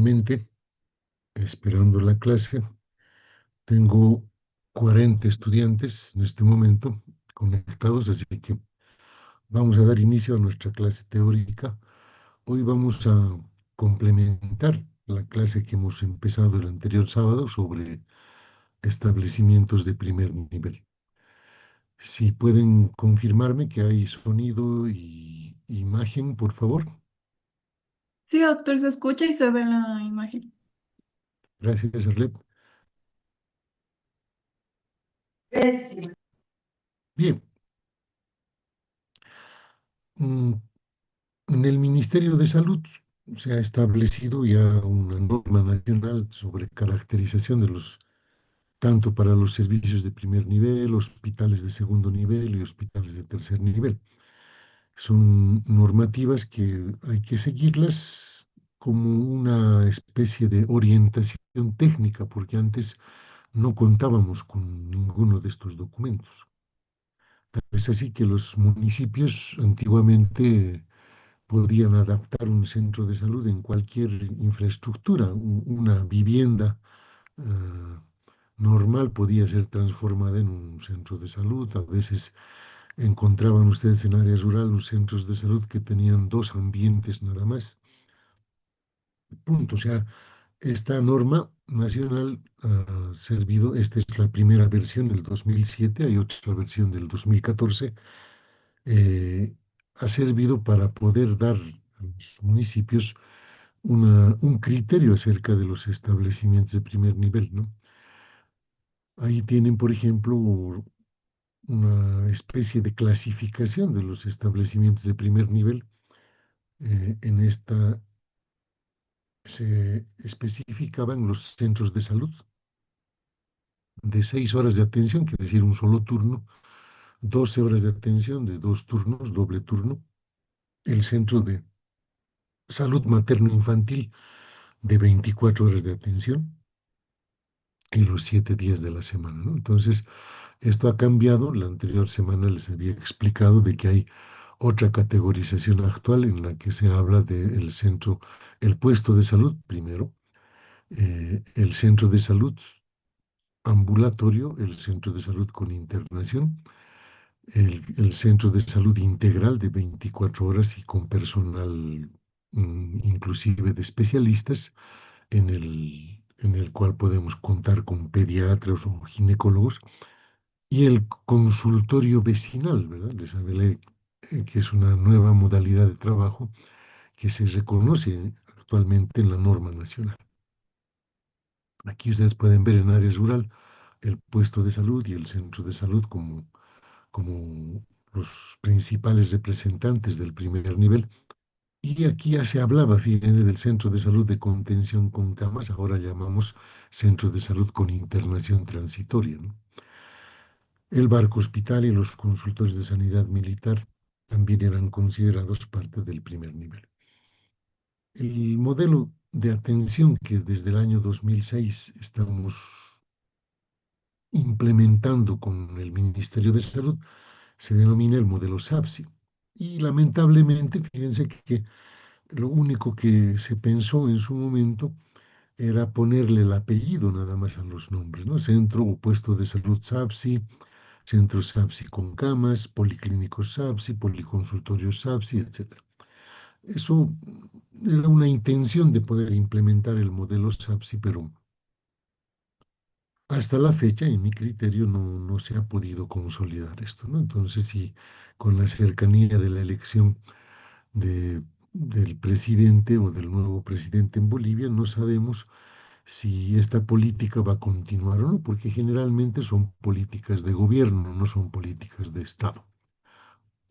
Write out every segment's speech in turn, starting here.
Actualmente, esperando la clase, tengo 40 estudiantes en este momento conectados, así que vamos a dar inicio a nuestra clase teórica. Hoy vamos a complementar la clase que hemos empezado el anterior sábado sobre establecimientos de primer nivel. Si pueden confirmarme que hay sonido y imagen, por favor. Sí, doctor, se escucha y se ve la imagen. Gracias, Arlet. Bien, mm, en el Ministerio de Salud se ha establecido ya una norma nacional sobre caracterización de los, tanto para los servicios de primer nivel, hospitales de segundo nivel y hospitales de tercer nivel. Son normativas que hay que seguirlas como una especie de orientación técnica, porque antes no contábamos con ninguno de estos documentos. Es así que los municipios antiguamente podían adaptar un centro de salud en cualquier infraestructura. Una vivienda normal podía ser transformada en un centro de salud. A veces encontraban ustedes en áreas rurales centros de salud que tenían dos ambientes nada más. Punto. O sea, esta norma nacional ha servido, esta es la primera versión del 2007, hay otra versión del 2014, eh, ha servido para poder dar a los municipios un criterio acerca de los establecimientos de primer nivel, ¿no? Ahí tienen, por ejemplo, una especie de clasificación de los establecimientos de primer nivel. En esta se especificaban los centros de salud de 6 horas de atención, quiere decir un solo turno, 12 horas de atención de dos turnos, doble turno, el centro de salud materno-infantil de 24 horas de atención y los 7 días de la semana, ¿no? Entonces, esto ha cambiado. La anterior semana les había explicado de que hay otra categorización actual en la que se habla del centro, el puesto de salud primero, el centro de salud ambulatorio, el centro de salud con internación, el centro de salud integral de 24 horas y con personal inclusive de especialistas en el cual podemos contar con pediatras o ginecólogos, y el consultorio vecinal, ¿verdad? Les hablé que es una nueva modalidad de trabajo que se reconoce actualmente en la norma nacional. Aquí ustedes pueden ver en área rural el puesto de salud y el centro de salud como los principales representantes del primer nivel. Y aquí ya se hablaba, fíjense, del centro de salud de contención con camas, ahora llamamos centro de salud con internación transitoria, ¿no? El barco hospital y los consultorios de sanidad militar también eran considerados parte del primer nivel. El modelo de atención que desde el año 2006 estamos implementando con el Ministerio de Salud se denomina el modelo SAPSI. Y lamentablemente, fíjense que lo único que se pensó en su momento era ponerle el apellido nada más a los nombres, ¿no? Centro o puesto de salud SAPSI, centro SAPSI con camas, policlínicos SAPSI, policonsultorios SAPSI, etcétera. Eso era una intención de poder implementar el modelo SAPSI, pero hasta la fecha, en mi criterio, no se ha podido consolidar esto, ¿no? Entonces, sí, con la cercanía de la elección del presidente o del nuevo presidente en Bolivia, no sabemos si esta política va a continuar o no, porque generalmente son políticas de gobierno, no son políticas de Estado.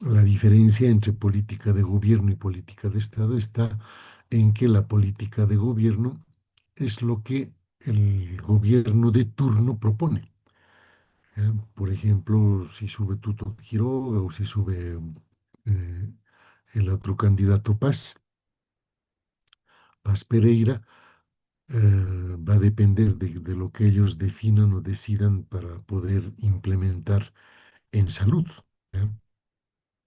La diferencia entre política de gobierno y política de Estado está en que la política de gobierno es lo que el gobierno de turno propone. ¿Ya? Por ejemplo, si sube Tuto Quiroga o si sube el otro candidato Paz Pereira, va a depender de lo que ellos definan o decidan para poder implementar en salud. ¿Ya?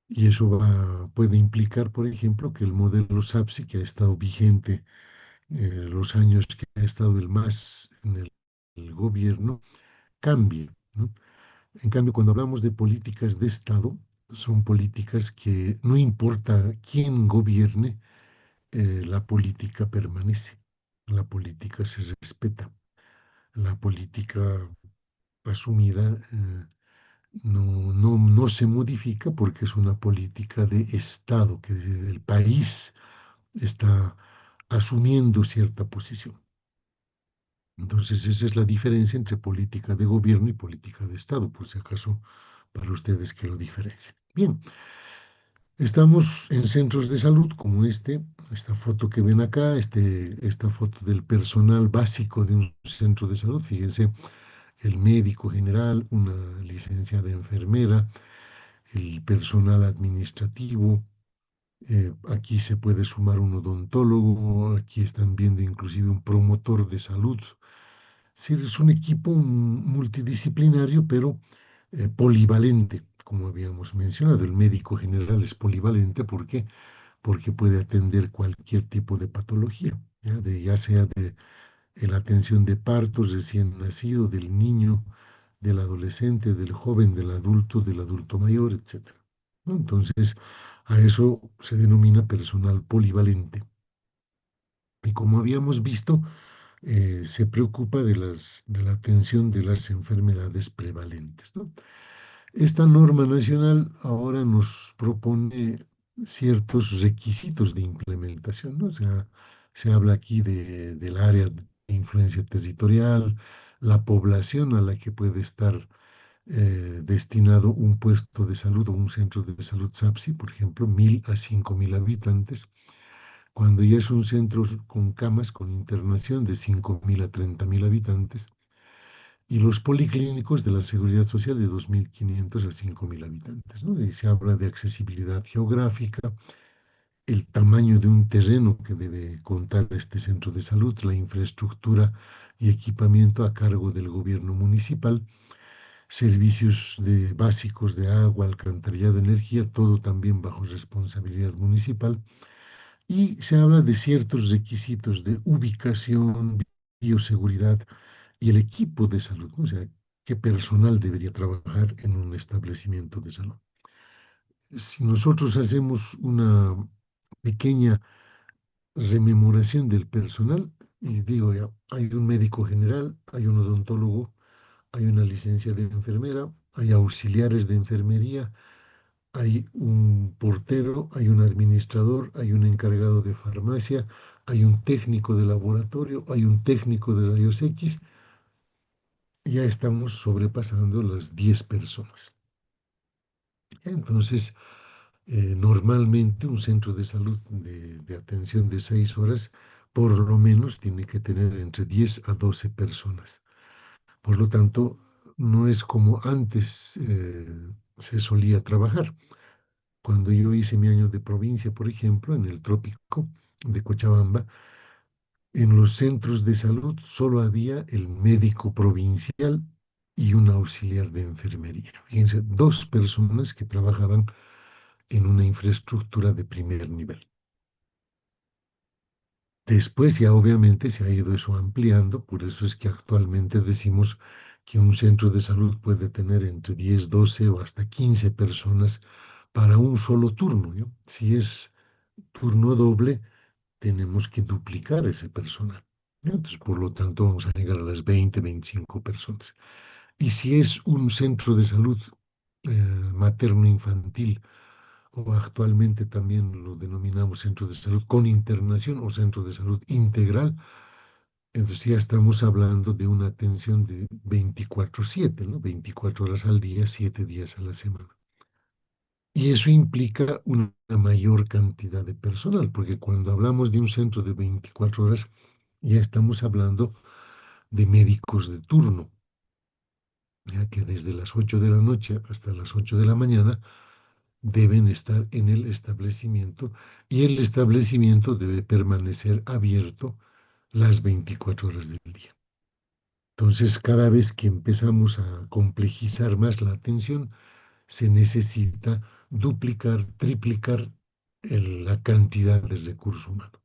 Y eso puede implicar, por ejemplo, que el modelo SAPSI, que ha estado vigente los años que ha estado el MAS en el gobierno, cambie, ¿no? En cambio, cuando hablamos de políticas de Estado, son políticas que no importa quién gobierne, la política permanece, la política se respeta, la política asumida no se modifica porque es una política de Estado, que el país está asumiendo cierta posición. Entonces, esa es la diferencia entre política de gobierno y política de Estado, por si acaso para ustedes que lo diferencien. Bien, estamos en centros de salud como esta foto que ven acá, esta foto del personal básico de un centro de salud. Fíjense, el médico general, una licenciada enfermera, el personal administrativo. Aquí se puede sumar un odontólogo, aquí están viendo inclusive un promotor de salud. Sí, es un equipo multidisciplinario, pero polivalente, como habíamos mencionado. El médico general es polivalente, ¿por qué? Porque puede atender cualquier tipo de patología, ya sea de la atención de partos recién nacido, del niño, del adolescente, del joven, del adulto mayor, etcétera, ¿no? Entonces, a eso se denomina personal polivalente. Y como habíamos visto, se preocupa de la atención de las enfermedades prevalentes, ¿no? Esta norma nacional ahora nos propone ciertos requisitos de implementación, ¿no? O sea, se habla aquí del área de influencia territorial, la población a la que puede estar destinado un puesto de salud o un centro de salud SAPSI, por ejemplo, 1.000 a 5.000 habitantes, cuando ya es un centro con camas, con internación de 5.000 a 30.000 habitantes, y los policlínicos de la Seguridad Social de 2.500 a 5.000 habitantes, ¿no? Y se habla de accesibilidad geográfica, el tamaño de un terreno que debe contar este centro de salud, la infraestructura y equipamiento a cargo del gobierno municipal, servicios básicos de agua, alcantarillado, energía, todo también bajo responsabilidad municipal. Y se habla de ciertos requisitos de ubicación, bioseguridad y el equipo de salud, ¿no? O sea, qué personal debería trabajar en un establecimiento de salud. Si nosotros hacemos una pequeña rememoración del personal, y digo ya, hay un médico general, hay un odontólogo, hay una licencia de enfermera, hay auxiliares de enfermería, hay un portero, hay un administrador, hay un encargado de farmacia, hay un técnico de laboratorio, hay un técnico de rayos X. Ya estamos sobrepasando las 10 personas. Entonces, normalmente un centro de salud de atención de 6 horas, por lo menos tiene que tener entre 10 a 12 personas. Por lo tanto, no es como antes se solía trabajar. Cuando yo hice mi año de provincia, por ejemplo, en el trópico de Cochabamba, en los centros de salud solo había el médico provincial y un auxiliar de enfermería. Fíjense, dos personas que trabajaban en una infraestructura de primer nivel. Después ya obviamente se ha ido eso ampliando, por eso es que actualmente decimos que un centro de salud puede tener entre 10, 12 o hasta 15 personas para un solo turno, ¿no? Si es turno doble, tenemos que duplicar ese personal, ¿no? Entonces, por lo tanto, vamos a llegar a las 20, 25 personas. Y si es un centro de salud materno-infantil, o actualmente también lo denominamos centro de salud con internación o centro de salud integral, entonces ya estamos hablando de una atención de 24/7, ¿no? 24 horas al día, 7 días a la semana. Y eso implica una mayor cantidad de personal, porque cuando hablamos de un centro de 24 horas, ya estamos hablando de médicos de turno, ya que desde las 8 de la noche hasta las 8 de la mañana deben estar en el establecimiento y el establecimiento debe permanecer abierto las 24 horas del día. Entonces, cada vez que empezamos a complejizar más la atención, se necesita duplicar, triplicar la cantidad de recursos humanos.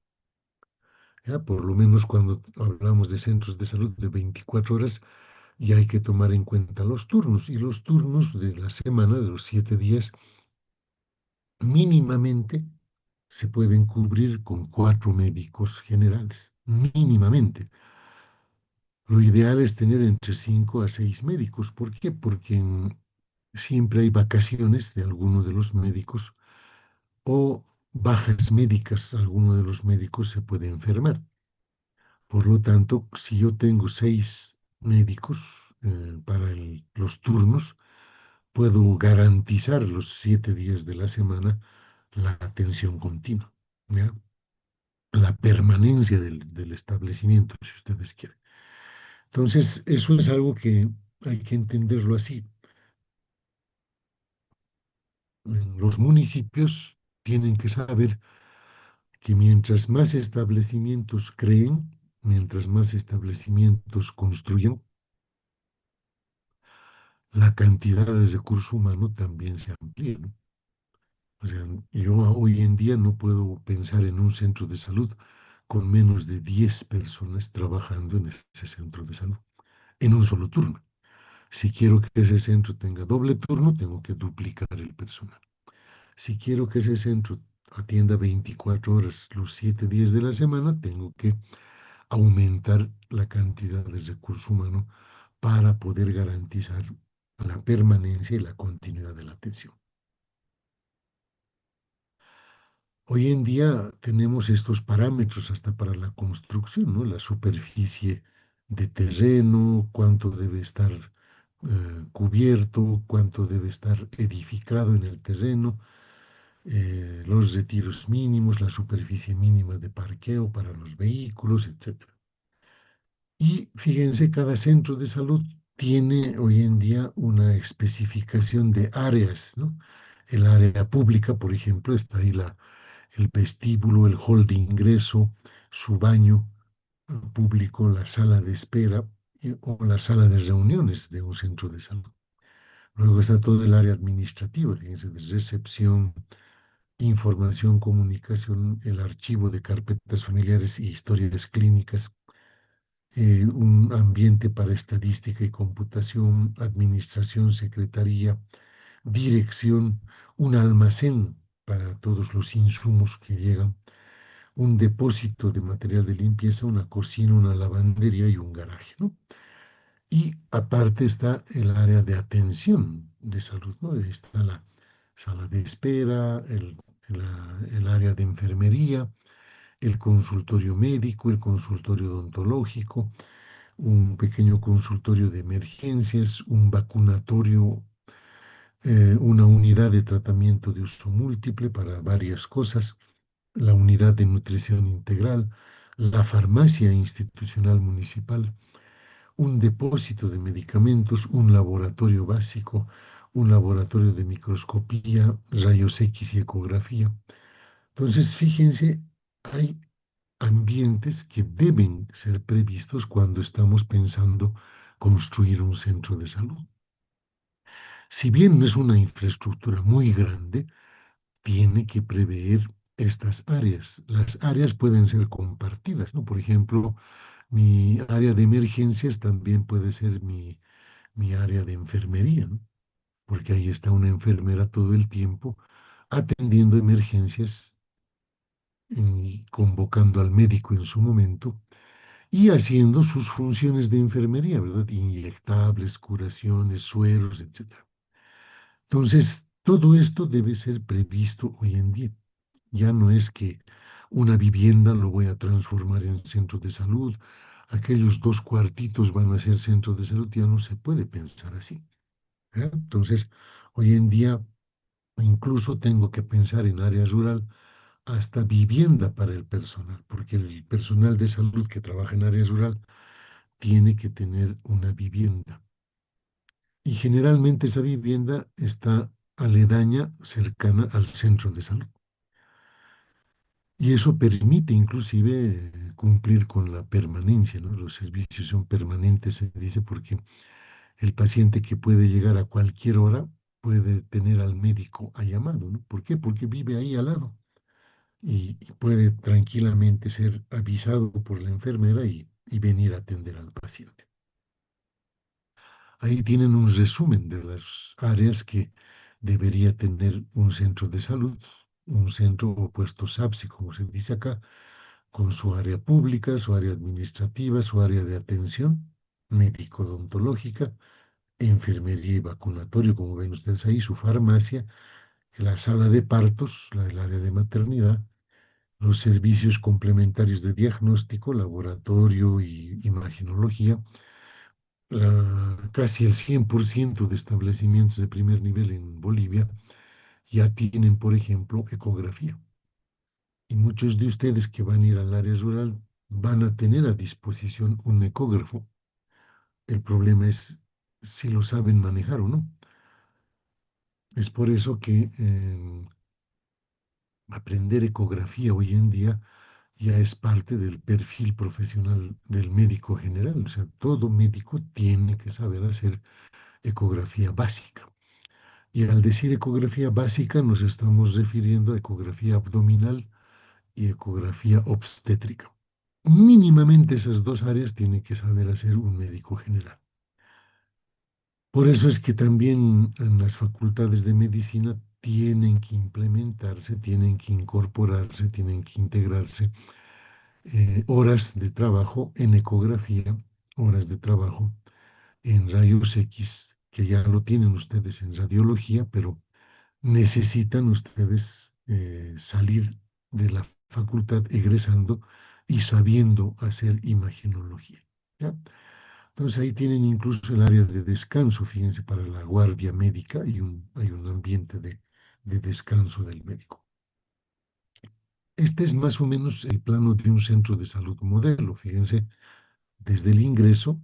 ¿ya? Por lo menos cuando hablamos de centros de salud de 24 horas, y hay que tomar en cuenta los turnos. Y los turnos de la semana, de los 7 días, mínimamente se pueden cubrir con 4 médicos generales. Mínimamente. Lo ideal es tener entre 5 a 6 médicos. ¿Por qué? Porque siempre hay vacaciones de alguno de los médicos o bajas médicas. Alguno de los médicos se puede enfermar. Por lo tanto, si yo tengo 6 médicos para los turnos, puedo garantizar los 7 días de la semana la atención continua, ¿ya? La permanencia del establecimiento, si ustedes quieren. Entonces, eso es algo que hay que entenderlo así. Los municipios tienen que saber que mientras más establecimientos creen, mientras más establecimientos construyan, la cantidad de recurso humano también se amplía, ¿no? O sea, yo hoy en día no puedo pensar en un centro de salud con menos de 10 personas trabajando en ese centro de salud, en un solo turno. Si quiero que ese centro tenga doble turno, tengo que duplicar el personal. Si quiero que ese centro atienda 24 horas los 7 días de la semana, tengo que aumentar la cantidad de recurso humano para poder garantizar la permanencia y la continuidad de la atención. Hoy en día tenemos estos parámetros hasta para la construcción, ¿no? La superficie de terreno, cuánto debe estar cubierto, cuánto debe estar edificado en el terreno, los retiros mínimos, la superficie mínima de parqueo para los vehículos, etcétera. Y fíjense, cada centro de salud tiene hoy en día una especificación de áreas, ¿no? El área pública, por ejemplo, está ahí el vestíbulo, el hall de ingreso, su baño público, la sala de espera o la sala de reuniones de un centro de salud. Luego está todo el área administrativa, fíjense, de recepción, información, comunicación, el archivo de carpetas familiares y historias clínicas, un ambiente para estadística y computación, administración, secretaría, dirección, un almacén para todos los insumos que llegan, un depósito de material de limpieza, una cocina, una lavandería y un garaje, ¿no? Y aparte está el área de atención de salud, ¿no? Está la sala de espera, el área de enfermería, el consultorio médico, el consultorio odontológico, un pequeño consultorio de emergencias, un vacunatorio, una unidad de tratamiento de uso múltiple para varias cosas, la unidad de nutrición integral, la farmacia institucional municipal, un depósito de medicamentos, un laboratorio básico, un laboratorio de microscopía, rayos X y ecografía. Entonces, fíjense, hay ambientes que deben ser previstos cuando estamos pensando construir un centro de salud. Si bien no es una infraestructura muy grande, tiene que prever estas áreas. Las áreas pueden ser compartidas, ¿no? Por ejemplo, mi área de emergencias también puede ser mi área de enfermería, ¿no? Porque ahí está una enfermera todo el tiempo atendiendo emergencias y convocando al médico en su momento y haciendo sus funciones de enfermería, ¿verdad? Inyectables, curaciones, sueros, etcétera. Entonces, todo esto debe ser previsto hoy en día. Ya no es que una vivienda lo voy a transformar en centro de salud, aquellos 2 cuartitos van a ser centro de salud, ya no se puede pensar así. ¿Eh? Entonces, hoy en día incluso tengo que pensar en área rural hasta vivienda para el personal, porque el personal de salud que trabaja en área rural tiene que tener una vivienda. Y generalmente esa vivienda está aledaña, cercana al centro de salud. Y eso permite inclusive cumplir con la permanencia, ¿no? Los servicios son permanentes, se dice, porque el paciente que puede llegar a cualquier hora puede tener al médico a llamado, ¿no? ¿Por qué? Porque vive ahí al lado. y puede tranquilamente ser avisado por la enfermera y venir a atender al paciente. Ahí tienen un resumen de las áreas que debería tener un centro de salud, un centro opuesto SAPSI, como se dice acá, con su área pública, su área administrativa, su área de atención médico-odontológica, enfermería y vacunatorio, como ven ustedes ahí, su farmacia, la sala de partos, el área de maternidad, los servicios complementarios de diagnóstico, laboratorio y imagenología, casi el 100% de establecimientos de primer nivel en Bolivia ya tienen, por ejemplo, ecografía. Y muchos de ustedes que van a ir al área rural van a tener a disposición un ecógrafo. El problema es si lo saben manejar o no. Es por eso que aprender ecografía hoy en día ya es parte del perfil profesional del médico general. O sea, todo médico tiene que saber hacer ecografía básica. Y al decir ecografía básica nos estamos refiriendo a ecografía abdominal y ecografía obstétrica. Mínimamente esas dos áreas tiene que saber hacer un médico general. Por eso es que también en las facultades de medicina tienen que implementarse, tienen que incorporarse, tienen que integrarse horas de trabajo en ecografía, horas de trabajo en rayos X, que ya lo tienen ustedes en radiología, pero necesitan ustedes salir de la facultad egresando y sabiendo hacer imagenología. ¿Ya? Entonces ahí tienen incluso el área de descanso, fíjense, para la guardia médica y hay un ambiente de descanso del médico. Este es más o menos el plano de un centro de salud modelo, fíjense, desde el ingreso,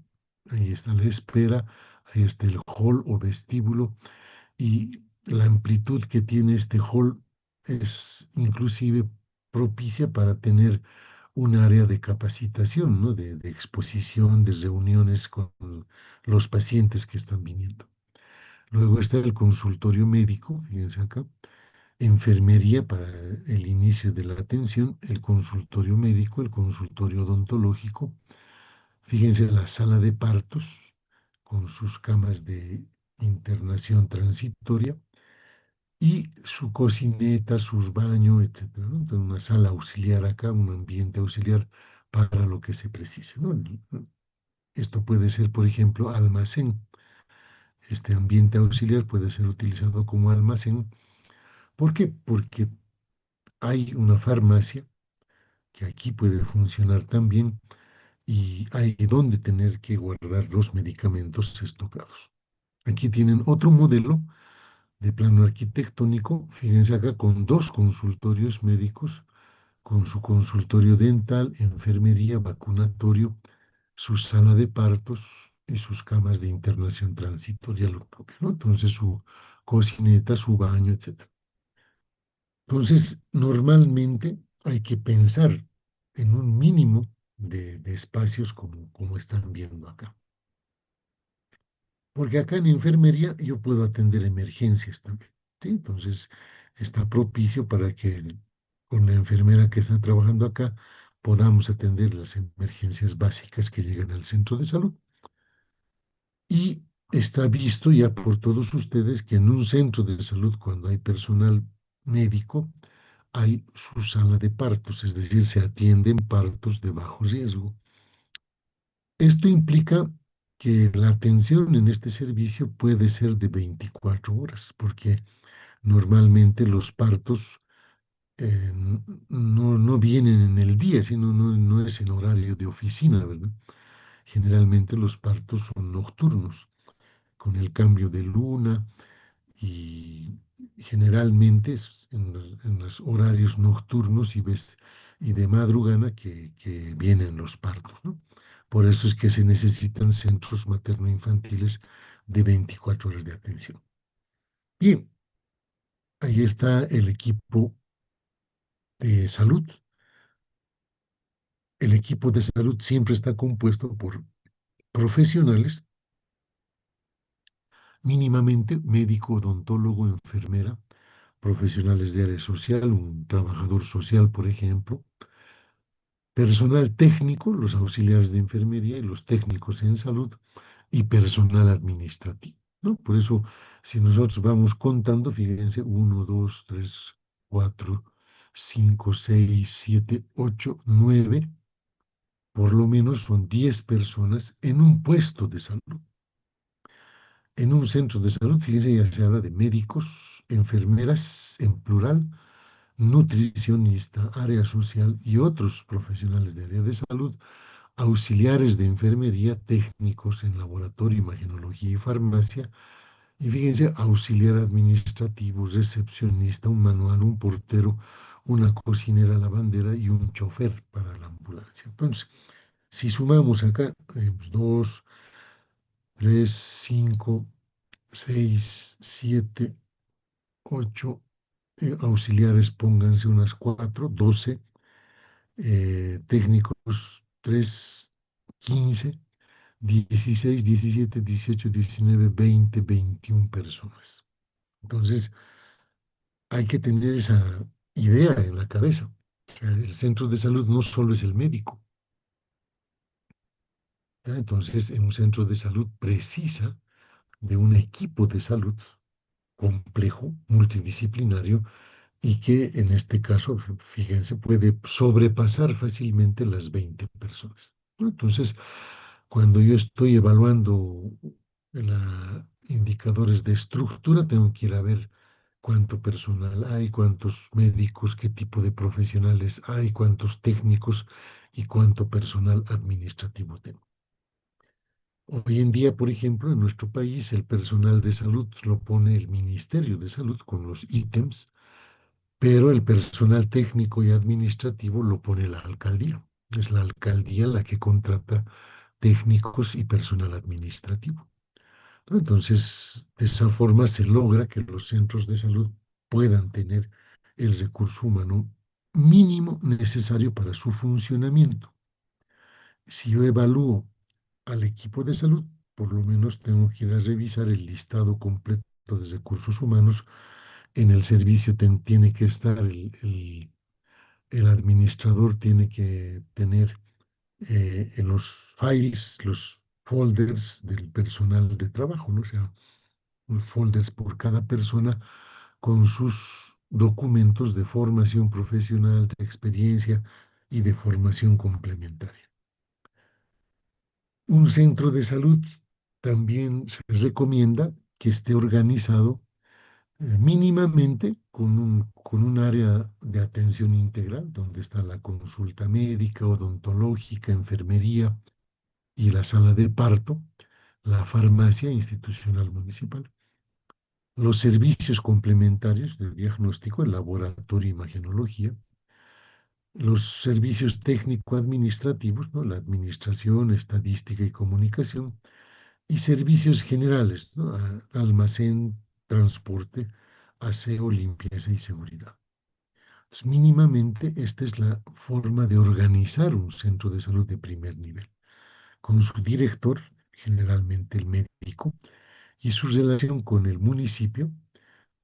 ahí está la espera, ahí está el hall o vestíbulo, y la amplitud que tiene este hall es inclusive propicia para tener un área de capacitación, ¿no? De exposición, de reuniones con los pacientes que están viniendo. Luego está el consultorio médico, fíjense acá, enfermería para el inicio de la atención, el consultorio médico, el consultorio odontológico, fíjense la sala de partos con sus camas de internación transitoria, y su cocineta, sus baños, etcétera, ¿no? Entonces, una sala auxiliar acá, un ambiente auxiliar para lo que se precise, ¿no? Esto puede ser, por ejemplo, almacén. Este ambiente auxiliar puede ser utilizado como almacén. ¿Por qué? Porque hay una farmacia que aquí puede funcionar también y hay donde tener que guardar los medicamentos estocados. Aquí tienen otro modelo de plano arquitectónico, fíjense acá, con dos consultorios médicos, con su consultorio dental, enfermería, vacunatorio, su sala de partos y sus camas de internación transitoria, lo propio, ¿no? Entonces su cocineta, su baño, etcétera. Entonces, normalmente hay que pensar en un mínimo de espacios como están viendo acá. Porque acá en enfermería yo puedo atender emergencias también, ¿sí? Entonces está propicio para que con la enfermera que está trabajando acá podamos atender las emergencias básicas que llegan al centro de salud. Y está visto ya por todos ustedes que en un centro de salud, cuando hay personal médico, hay su sala de partos, es decir, se atienden partos de bajo riesgo. Esto implica que la atención en este servicio puede ser de 24 horas, porque normalmente los partos no vienen en el día, sino no es en horario de oficina, ¿verdad? Generalmente los partos son nocturnos, con el cambio de luna y generalmente es en los horarios nocturnos y de madrugada que vienen los partos, ¿no? Por eso es que se necesitan centros materno-infantiles de 24 horas de atención. Bien, ahí está el equipo de salud. El equipo de salud siempre está compuesto por profesionales, mínimamente médico, odontólogo, enfermera, profesionales de área social, un trabajador social, por ejemplo, personal técnico, los auxiliares de enfermería y los técnicos en salud, y personal administrativo, ¿no? Por eso, si nosotros vamos contando, fíjense, uno, 2, 3, 4, 5, 6, 7, 8, 9, por lo menos son 10 personas en un puesto de salud. En un centro de salud, fíjense, ya se habla de médicos, enfermeras en plural, nutricionista, área social y otros profesionales de área de salud, auxiliares de enfermería, técnicos en laboratorio, imagenología y farmacia, y fíjense, auxiliar administrativo, recepcionista, un manual, un portero, una cocinera, lavandera y un chofer para la ambulancia. Entonces, si sumamos acá, 2, 3, 5, 6, 7, 8, auxiliares, pónganse unas 4, 12, técnicos 3, 15, 16, 17, 18, 19, 20, 21 personas. Entonces, hay que tener esa idea en la cabeza. O sea, el centro de salud no solo es el médico, ¿ya? Entonces, en un centro de salud precisa de un equipo de salud complejo, multidisciplinario, y que en este caso, fíjense, puede sobrepasar fácilmente las 20 personas, ¿no? Entonces, cuando yo estoy evaluando indicadores de estructura, tengo que ir a ver cuánto personal hay, cuántos médicos, qué tipo de profesionales hay, cuántos técnicos y cuánto personal administrativo tengo. Hoy en día, por ejemplo, en nuestro país, el personal de salud lo pone el Ministerio de Salud con los ítems, pero el personal técnico y administrativo lo pone la alcaldía. Es la alcaldía la que contrata técnicos y personal administrativo, ¿no? Entonces, de esa forma se logra que los centros de salud puedan tener el recurso humano mínimo necesario para su funcionamiento. Si yo evalúo al equipo de salud, por lo menos tengo que ir a revisar el listado completo de recursos humanos. En el servicio tiene que estar el administrador, tiene que tener en los files, los folders del personal de trabajo, ¿no? O sea, folders por cada persona con sus documentos de formación profesional, de experiencia y de formación complementaria. Un centro de salud también se recomienda que esté organizado mínimamente con un área de atención integral, donde está la consulta médica, odontológica, enfermería y la sala de parto, la farmacia institucional municipal. Los servicios complementarios de diagnóstico, el laboratorio, imagenología, los servicios técnico-administrativos, ¿no? La administración, estadística y comunicación, y servicios generales, ¿no? Almacén, transporte, aseo, limpieza y seguridad. Entonces, mínimamente, esta es la forma de organizar un centro de salud de primer nivel, con su director, generalmente el médico, y su relación con el municipio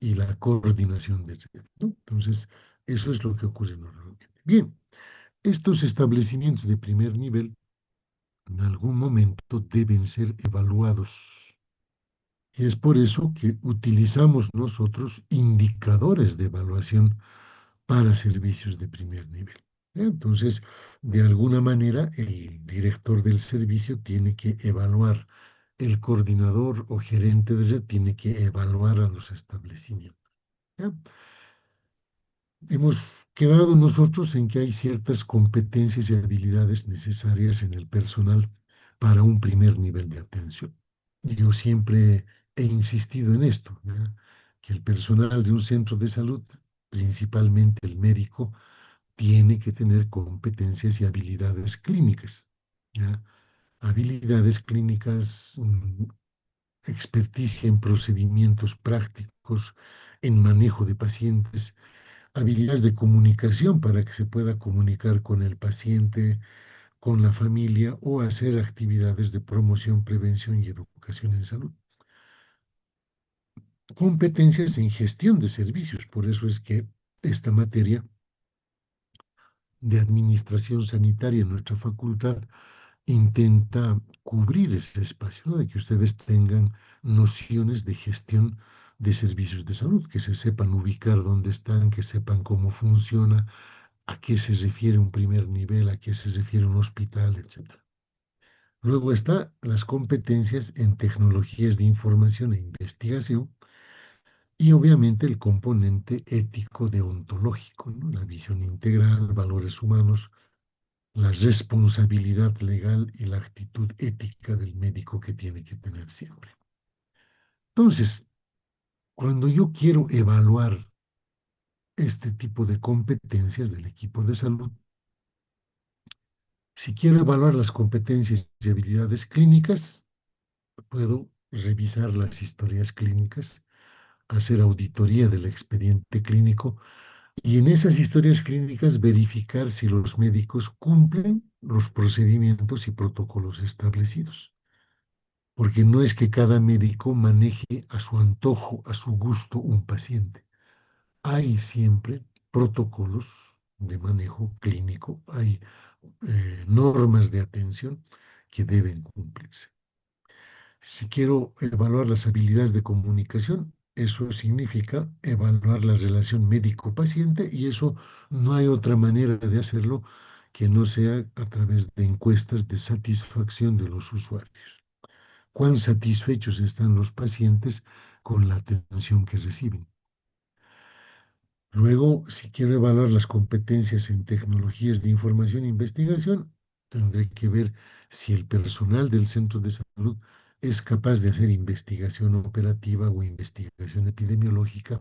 y la coordinación de red, ¿no? Entonces, eso es lo que ocurre normalmente. Bien, estos establecimientos de primer nivel en algún momento deben ser evaluados. Y es por eso que utilizamos nosotros indicadores de evaluación para servicios de primer nivel. Entonces, de alguna manera, el director del servicio tiene que evaluar, el coordinador o gerente de red tiene que evaluar a los establecimientos. ¿Ya? Hemos quedado nosotros en que hay ciertas competencias y habilidades necesarias en el personal para un primer nivel de atención. Yo siempre he insistido en esto, ¿ya? Que el personal de un centro de salud, principalmente el médico, tiene que tener competencias y habilidades clínicas, ¿ya? Habilidades clínicas, experticia en procedimientos prácticos, en manejo de pacientes, habilidades de comunicación para que se pueda comunicar con el paciente, con la familia o hacer actividades de promoción, prevención y educación en salud. competencias en gestión de servicios. Por eso es que esta materia de administración sanitaria en nuestra facultad intenta cubrir ese espacio, ¿no? De que ustedes tengan nociones de gestión de servicios de salud, que se sepan ubicar dónde están, que sepan cómo funciona, a qué se refiere un primer nivel, a qué se refiere un hospital, etcétera. Luego está las competencias en tecnologías de información e investigación y obviamente el componente ético deontológico, ¿no? La visión integral, valores humanos, la responsabilidad legal y la actitud ética del médico que tiene que tener siempre. Entonces, cuando yo quiero evaluar este tipo de competencias del equipo de salud, si quiero evaluar las competencias y habilidades clínicas, puedo revisar las historias clínicas, hacer auditoría del expediente clínico y en esas historias clínicas verificar si los médicos cumplen los procedimientos y protocolos establecidos. Porque no es que cada médico maneje a su antojo, a su gusto un paciente. Hay siempre protocolos de manejo clínico, hay normas de atención que deben cumplirse. Si quiero evaluar las habilidades de comunicación, eso significa evaluar la relación médico-paciente y eso no hay otra manera de hacerlo que no sea a través de encuestas de satisfacción de los usuarios. Cuán satisfechos están los pacientes con la atención que reciben. Luego, si quiero evaluar las competencias en tecnologías de información e investigación, tendré que ver si el personal del centro de salud es capaz de hacer investigación operativa o investigación epidemiológica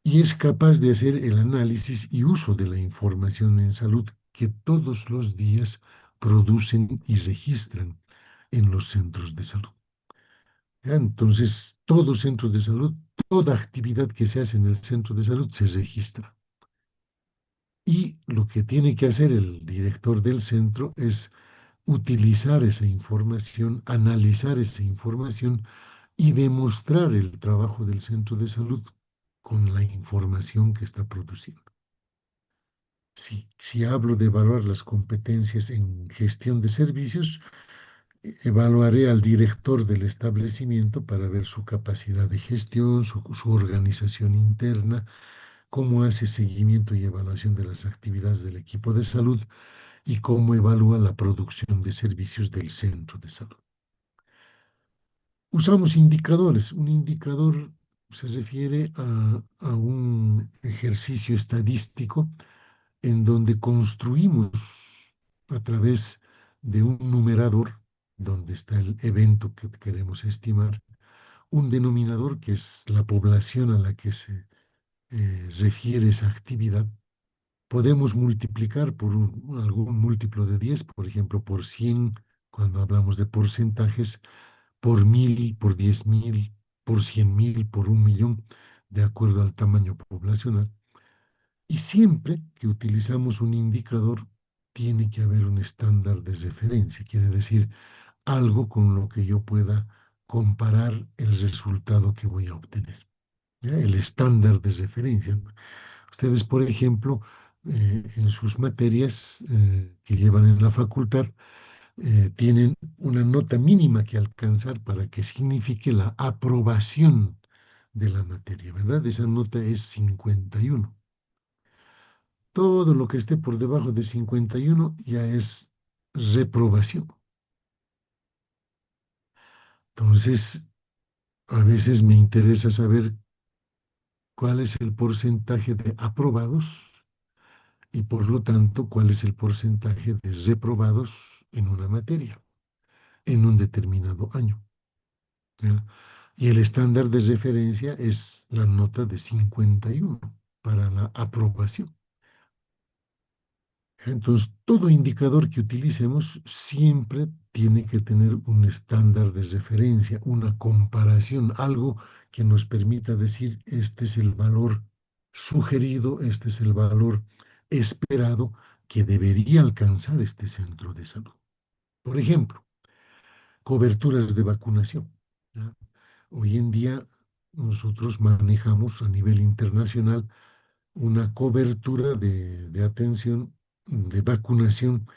y es capaz de hacer el análisis y uso de la información en salud que todos los días producen y registran en los centros de salud. ¿Ya? Entonces, todo centro de salud, toda actividad que se hace en el centro de salud se registra. Y lo que tiene que hacer el director del centro es utilizar esa información, analizar esa información y demostrar el trabajo del centro de salud con la información que está produciendo. Si hablo de evaluar las competencias en gestión de servicios, evaluaré al director del establecimiento para ver su capacidad de gestión, su organización interna, cómo hace seguimiento y evaluación de las actividades del equipo de salud y cómo evalúa la producción de servicios del centro de salud. Usamos indicadores. Un indicador se refiere a un ejercicio estadístico en donde construimos a través de un numerador, donde está el evento que queremos estimar, un denominador que es la población a la que se refiere esa actividad. Podemos multiplicar por algún múltiplo de 10, por ejemplo, por 100, cuando hablamos de porcentajes, por 1000, por 10.000, por 100.000, por 1.000.000, de acuerdo al tamaño poblacional. Y siempre que utilizamos un indicador, tiene que haber un estándar de referencia, quiere decir algo con lo que yo pueda comparar el resultado que voy a obtener. ¿Ya? El estándar de referencia. Ustedes, por ejemplo, en sus materias que llevan en la facultad, tienen una nota mínima que alcanzar para que signifique la aprobación de la materia, ¿verdad? Esa nota es 51. Todo lo que esté por debajo de 51 ya es reprobación. Entonces, a veces me interesa saber cuál es el porcentaje de aprobados y por lo tanto cuál es el porcentaje de reprobados en una materia en un determinado año. ¿Ya? Y el estándar de referencia es la nota de 51 para la aprobación. Entonces, todo indicador que utilicemos siempre tiene que tener un estándar de referencia, una comparación, algo que nos permita decir, este es el valor sugerido, este es el valor esperado que debería alcanzar este centro de salud. Por ejemplo, coberturas de vacunación. ¿Ya? Hoy en día nosotros manejamos a nivel internacional una cobertura de atención, de vacunación,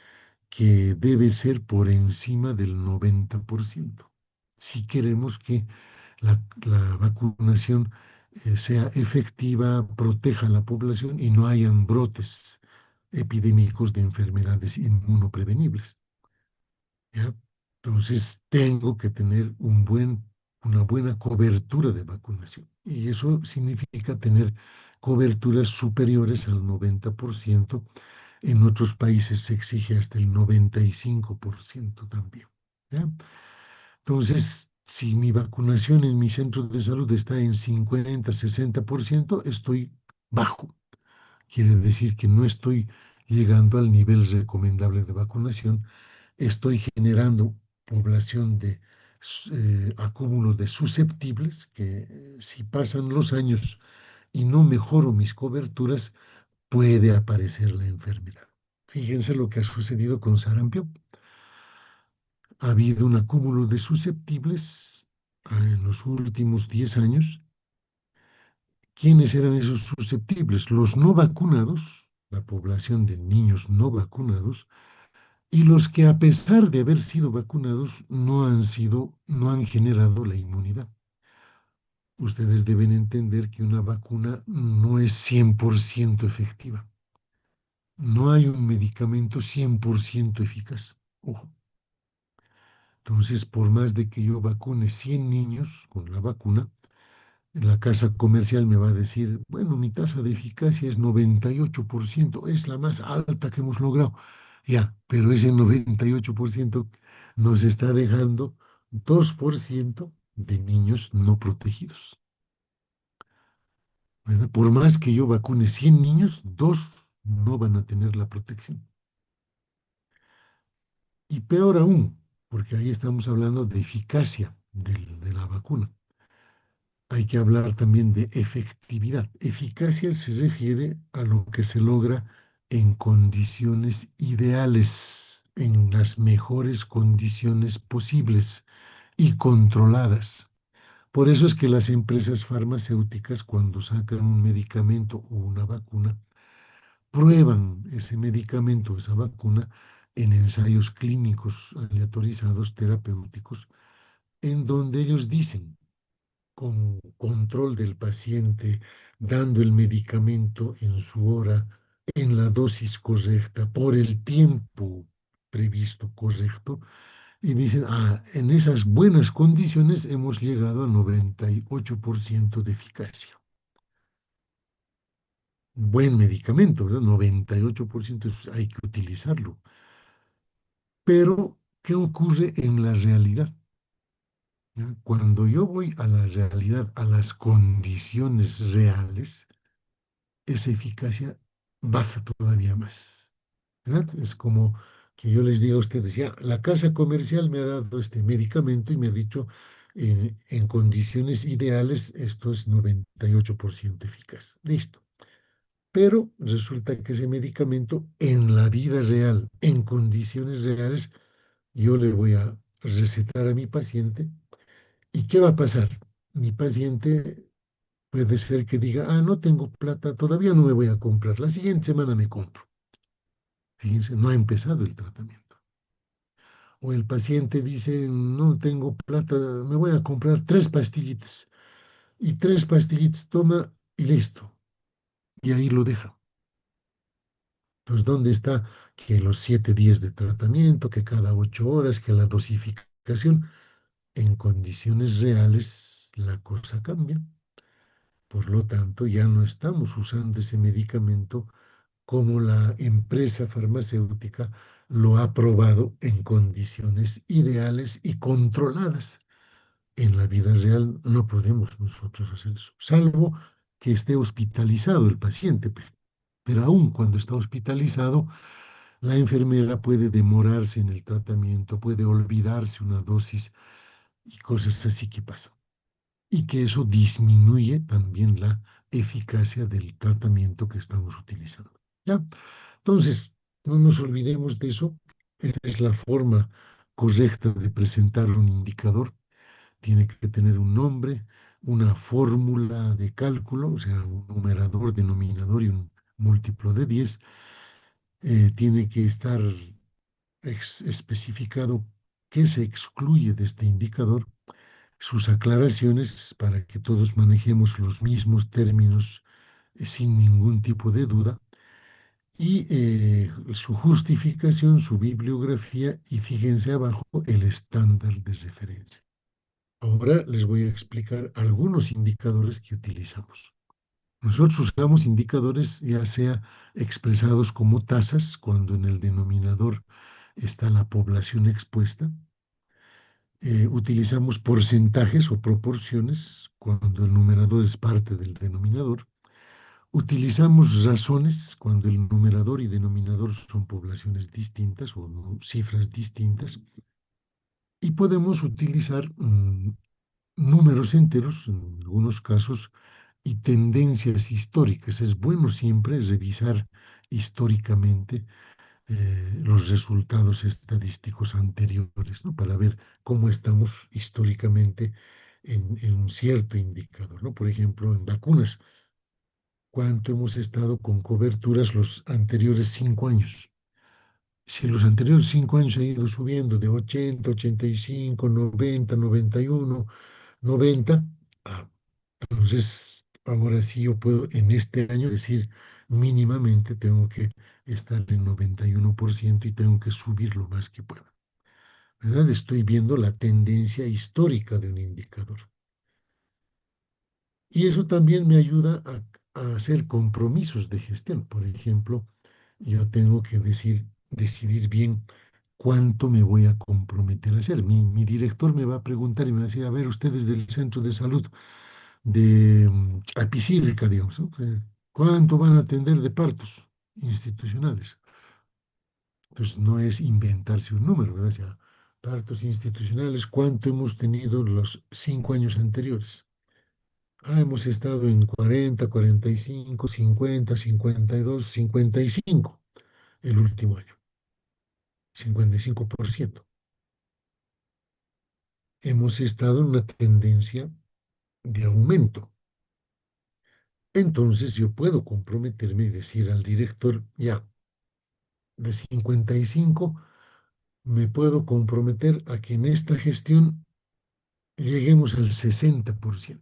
que debe ser por encima del 90%. Si queremos que la vacunación sea efectiva, proteja a la población y no hayan brotes epidémicos de enfermedades inmunoprevenibles. ¿Ya? Entonces, tengo que tener una buena cobertura de vacunación. Y eso significa tener coberturas superiores al 90%. En otros países se exige hasta el 95% también. ¿Ya? Entonces, si mi vacunación en mi centro de salud está en 50, 60%, estoy bajo. Quiere decir que no estoy llegando al nivel recomendable de vacunación. Estoy generando población de acúmulo de susceptibles que si pasan los años y no mejoro mis coberturas, puede aparecer la enfermedad. Fíjense lo que ha sucedido con sarampión. Ha habido un acúmulo de susceptibles en los últimos 10 años. ¿Quiénes eran esos susceptibles? Los no vacunados, la población de niños no vacunados, y los que a pesar de haber sido vacunados no han generado la inmunidad. Ustedes deben entender que una vacuna no es 100% efectiva. No hay un medicamento 100% eficaz. Ojo. Entonces, por más de que yo vacune 100 niños con la vacuna, la casa comercial me va a decir, bueno, mi tasa de eficacia es 98%, es la más alta que hemos logrado. Ya, pero ese 98% nos está dejando 2% de niños no protegidos. ¿Verdad? Por más que yo vacune 100 niños, dos no van a tener la protección. Y peor aún, porque ahí estamos hablando de eficacia de la vacuna. Hay que hablar también de efectividad. Eficacia se refiere a lo que se logra en condiciones ideales, en las mejores condiciones posibles y controladas. Por eso es que las empresas farmacéuticas, cuando sacan un medicamento o una vacuna, prueban ese medicamento, esa vacuna, en ensayos clínicos aleatorizados terapéuticos, en donde ellos dicen, con control del paciente, dando el medicamento en su hora, en la dosis correcta, por el tiempo previsto correcto, y dicen, en esas buenas condiciones hemos llegado a 98% de eficacia. Buen medicamento, ¿verdad? 98% hay que utilizarlo. Pero, ¿qué ocurre en la realidad? ¿Ya? Cuando yo voy a la realidad, a las condiciones reales, esa eficacia baja todavía más. ¿Verdad? Es como que yo les digo a ustedes, ya, la casa comercial me ha dado este medicamento y me ha dicho, en condiciones ideales, esto es 98% eficaz. Listo. Pero resulta que ese medicamento en la vida real, en condiciones reales, yo le voy a recetar a mi paciente. ¿Y qué va a pasar? Mi paciente puede ser que diga, no tengo plata, todavía no me voy a comprar, la siguiente semana me compro. Fíjense, no ha empezado el tratamiento. O el paciente dice, no tengo plata, me voy a comprar 3 pastillitas. Y 3 pastillitas toma y listo. Y ahí lo deja. Entonces, ¿dónde está que los 7 días de tratamiento, que cada 8 horas, que la dosificación? En condiciones reales, la cosa cambia. Por lo tanto, ya no estamos usando ese medicamento como la empresa farmacéutica lo ha probado en condiciones ideales y controladas. En la vida real no podemos nosotros hacer eso, salvo que esté hospitalizado el paciente. Pero aún cuando está hospitalizado, la enfermera puede demorarse en el tratamiento, puede olvidarse una dosis y cosas así que pasan. Y que eso disminuye también la eficacia del tratamiento que estamos utilizando. ¿Ya? Entonces, no nos olvidemos de eso. Esa es la forma correcta de presentar un indicador. Tiene que tener un nombre, una fórmula de cálculo, o sea, un numerador, denominador y un múltiplo de 10. Tiene que estar especificado qué se excluye de este indicador, sus aclaraciones para que todos manejemos los mismos términos sin ningún tipo de duda, y su justificación, su bibliografía y fíjense abajo el estándar de referencia. Ahora les voy a explicar algunos indicadores que utilizamos. Nosotros usamos indicadores ya sea expresados como tasas, cuando en el denominador está la población expuesta. Utilizamos porcentajes o proporciones, cuando el numerador es parte del denominador. Utilizamos razones, cuando el numerador y denominador son poblaciones distintas o cifras distintas. Y podemos utilizar números enteros, en algunos casos, y tendencias históricas. Es bueno siempre revisar históricamente los resultados estadísticos anteriores, ¿no? Para ver cómo estamos históricamente en un cierto indicador, ¿no? Por ejemplo, en vacunas, cuánto hemos estado con coberturas los anteriores 5 años. Si los anteriores 5 años ha ido subiendo de 80, 85, 90, 91, 90, ah, entonces ahora sí yo puedo en este año decir mínimamente tengo que estar en 91% y tengo que subir lo más que pueda. ¿Verdad? Estoy viendo la tendencia histórica de un indicador. Y eso también me ayuda a hacer compromisos de gestión. Por ejemplo, yo tengo que decidir bien cuánto me voy a comprometer a hacer. Mi director me va a preguntar y me va a decir, a ver, ustedes del centro de salud de Apicílica, digamos, ¿no? ¿Cuánto van a atender de partos institucionales? Entonces, no es inventarse un número, ¿verdad? O sea, partos institucionales, ¿cuánto hemos tenido los 5 años anteriores? Hemos estado en 40, 45, 50, 52, 55 el último año, 55%. Hemos estado en una tendencia de aumento. Entonces yo puedo comprometerme y decir al director, ya, de 55 me puedo comprometer a que en esta gestión lleguemos al 60%.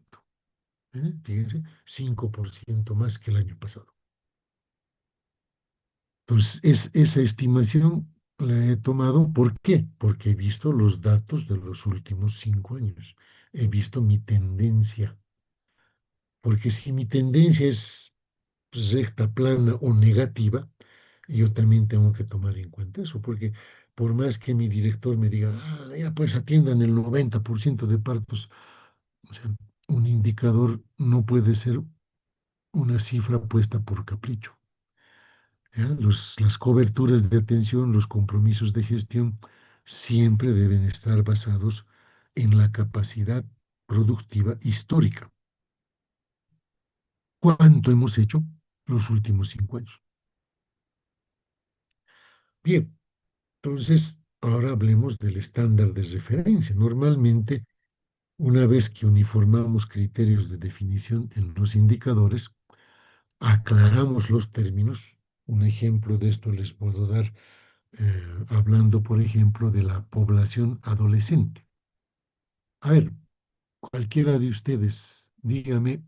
Fíjense, 5% más que el año pasado. Entonces, esa estimación la he tomado, ¿por qué? Porque he visto los datos de los últimos 5 años. He visto mi tendencia. Porque si mi tendencia es recta, plana o negativa, yo también tengo que tomar en cuenta eso, porque por más que mi director me diga, ya pues atiendan el 90% de partos, o sea, un indicador no puede ser una cifra puesta por capricho. ¿Ya? Las coberturas de atención, los compromisos de gestión siempre deben estar basados en la capacidad productiva histórica. ¿Cuánto hemos hecho los últimos 5 años? Bien, entonces ahora hablemos del estándar de referencia. Normalmente, una vez que uniformamos criterios de definición en los indicadores, aclaramos los términos. Un ejemplo de esto les puedo dar hablando, por ejemplo, de la población adolescente. A ver, cualquiera de ustedes, dígame,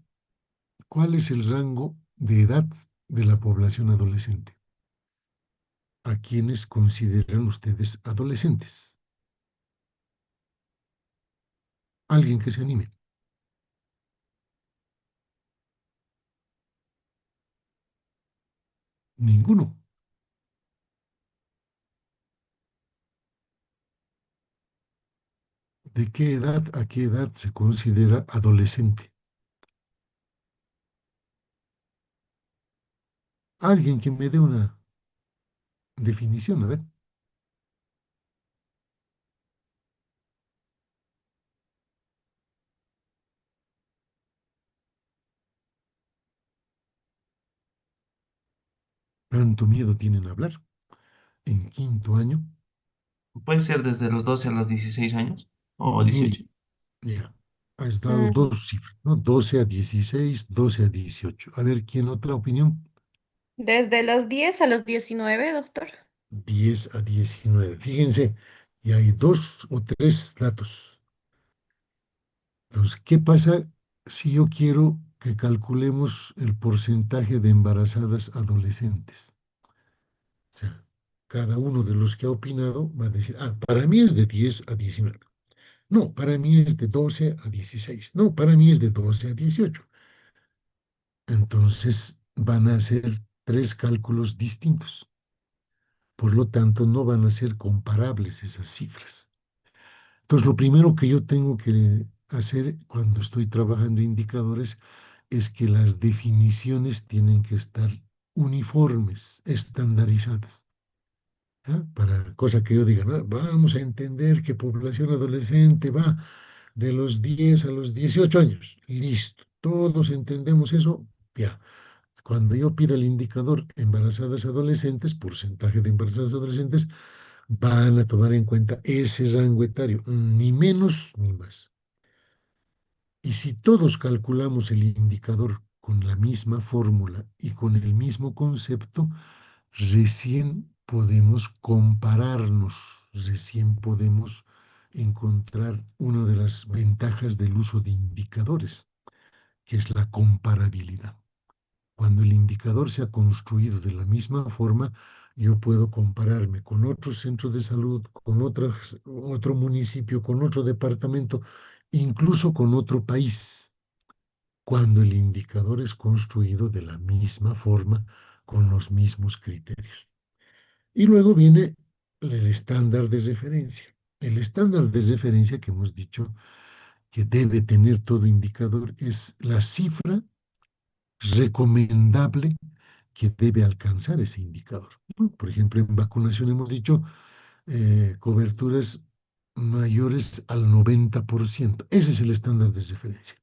¿cuál es el rango de edad de la población adolescente? ¿A quiénes consideran ustedes adolescentes? Alguien que se anime. Ninguno. ¿De qué edad a qué edad se considera adolescente? Alguien que me dé una definición, a ver. Tanto miedo tienen a hablar. En quinto año, Puede ser desde los 12 a los 16 años o muy 18. ya. has dado Mm, dos cifras, ¿no? 12 a 16, 12 a 18. A ver, ¿quién otra opinión? Desde los 10 a los 19, doctor. 10 a 19. Fíjense, y hay dos o tres datos. Entonces, ¿qué pasa si yo quiero que calculemos el porcentaje de embarazadas adolescentes? O sea, cada uno de los que ha opinado va a decir, para mí es de 10 a 19. No, para mí es de 12 a 16. No, para mí es de 12 a 18. Entonces, van a ser tres cálculos distintos. Por lo tanto, no van a ser comparables esas cifras. Entonces, lo primero que yo tengo que hacer cuando estoy trabajando indicadores es que las definiciones tienen que estar uniformes, estandarizadas. ¿Ya? Para cosa que yo diga, "No, vamos a entender que población adolescente va de los 10 a los 18 años. Y listo, todos entendemos eso, ya. Cuando yo pido el indicador embarazadas adolescentes, porcentaje de embarazadas adolescentes, van a tomar en cuenta ese rango etario, ni menos ni más. Y si todos calculamos el indicador con la misma fórmula y con el mismo concepto, recién podemos compararnos, recién podemos encontrar una de las ventajas del uso de indicadores, que es la comparabilidad. Cuando el indicador se ha construido de la misma forma, yo puedo compararme con otro centro de salud, con otro municipio, con otro departamento, incluso con otro país, cuando el indicador es construido de la misma forma, con los mismos criterios. Y luego viene el estándar de referencia. El estándar de referencia que hemos dicho que debe tener todo indicador es la cifra recomendable que debe alcanzar ese indicador, ¿no? Por ejemplo, en vacunación hemos dicho coberturas mayores al 90%. Ese es el estándar de referencia.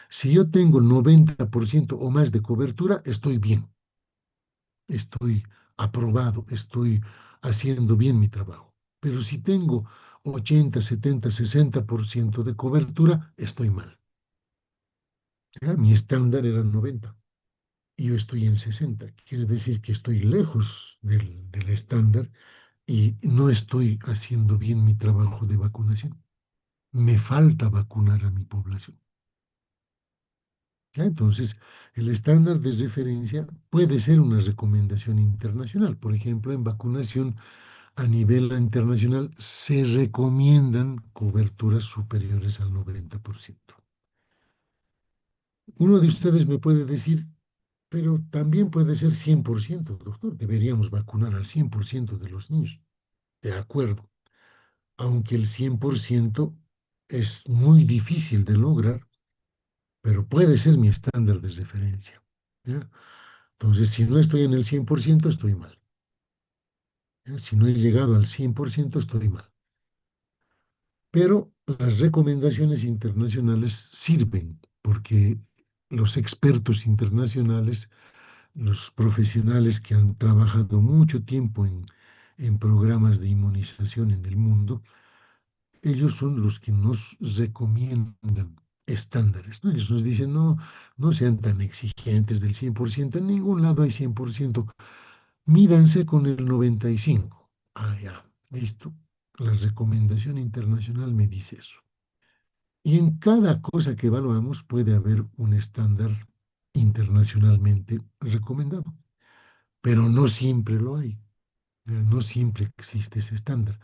Si yo tengo 90% o más de cobertura, estoy bien, estoy aprobado, estoy haciendo bien mi trabajo. Pero si tengo 80, 70, 60% de cobertura, estoy mal. ¿Ya? Mi estándar era 90 y yo estoy en 60. Quiere decir que estoy lejos del estándar y no estoy haciendo bien mi trabajo de vacunación. Me falta vacunar a mi población. ¿Ya? Entonces, el estándar de referencia puede ser una recomendación internacional. Por ejemplo, en vacunación a nivel internacional se recomiendan coberturas superiores al 90%. Uno de ustedes me puede decir, pero también puede ser 100%, doctor. Deberíamos vacunar al 100% de los niños. De acuerdo, aunque el 100% es muy difícil de lograr, pero puede ser mi estándar de referencia. ¿Ya? Entonces, si no estoy en el 100%, estoy mal. ¿Ya? Si no he llegado al 100%, estoy mal. Pero las recomendaciones internacionales sirven porque los expertos internacionales, los profesionales que han trabajado mucho tiempo en programas de inmunización en el mundo, ellos son los que nos recomiendan estándares, ¿no? Ellos nos dicen, no, no sean tan exigentes del 100%, en ningún lado hay 100%, mídanse con el 95%. Ya, listo. La recomendación internacional me dice eso. Y en cada cosa que evaluamos puede haber un estándar internacionalmente recomendado, pero no siempre lo hay, no siempre existe ese estándar.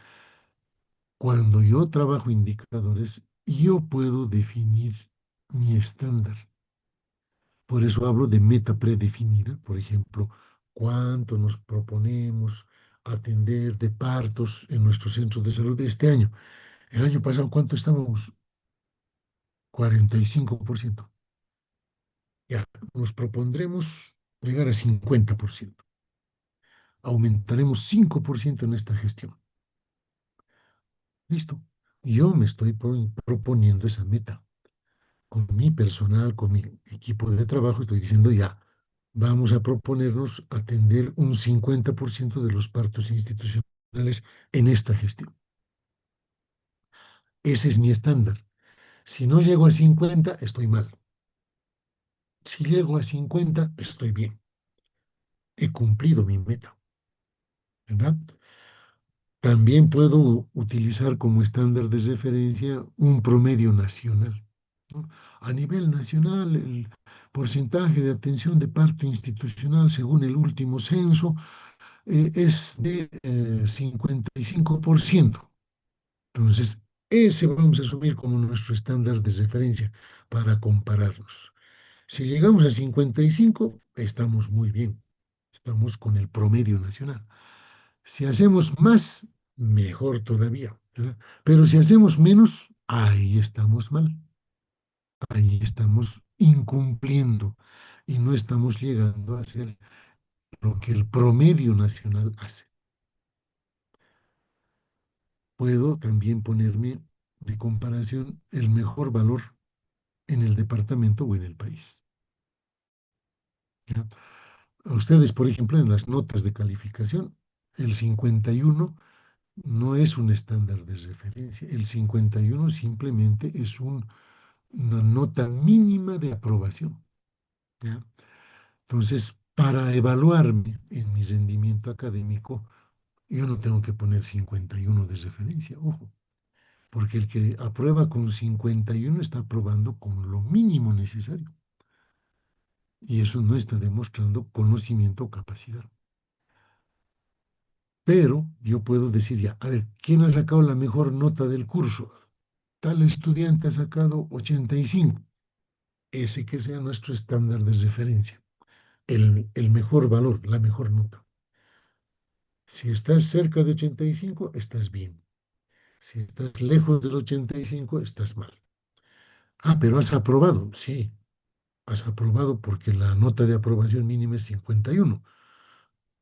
Cuando yo trabajo indicadores, yo puedo definir mi estándar. Por eso hablo de meta predefinida, por ejemplo, cuánto nos proponemos atender de partos en nuestros centros de salud este año. El año pasado, ¿cuánto estábamos? 45%. Ya, nos propondremos llegar a 50%. Aumentaremos 5% en esta gestión. Listo. Yo me estoy proponiendo esa meta. Con mi personal, con mi equipo de trabajo, estoy diciendo ya, vamos a proponernos atender un 50% de los partos institucionales en esta gestión. Ese es mi estándar. Si no llego a 50, estoy mal. Si llego a 50, estoy bien. He cumplido mi meta, ¿verdad? También puedo utilizar como estándar de referencia un promedio nacional, ¿no? A nivel nacional, el porcentaje de atención de parto institucional según el último censo es de 55%. Entonces, ese vamos a asumir como nuestro estándar de referencia para compararnos. Si llegamos a 55, estamos muy bien. Estamos con el promedio nacional. Si hacemos más, mejor todavía, ¿verdad? Pero si hacemos menos, ahí estamos mal. Ahí estamos incumpliendo y no estamos llegando a hacer lo que el promedio nacional hace. Puedo también ponerme de comparación el mejor valor en el departamento o en el país, ¿ya? A ustedes, por ejemplo, en las notas de calificación, el 51 no es un estándar de referencia. El 51 simplemente es una nota mínima de aprobación, ¿ya? Entonces, para evaluarme en mi rendimiento académico, yo no tengo que poner 51 de referencia, ojo, porque el que aprueba con 51 está aprobando con lo mínimo necesario. Y eso no está demostrando conocimiento o capacidad. Pero yo puedo decir ya, a ver, ¿quién ha sacado la mejor nota del curso? Tal estudiante ha sacado 85. Ese que sea nuestro estándar de referencia. El mejor valor, la mejor nota. Si estás cerca de 85, estás bien. Si estás lejos del 85, estás mal. Ah, pero has aprobado. Sí, has aprobado porque la nota de aprobación mínima es 51.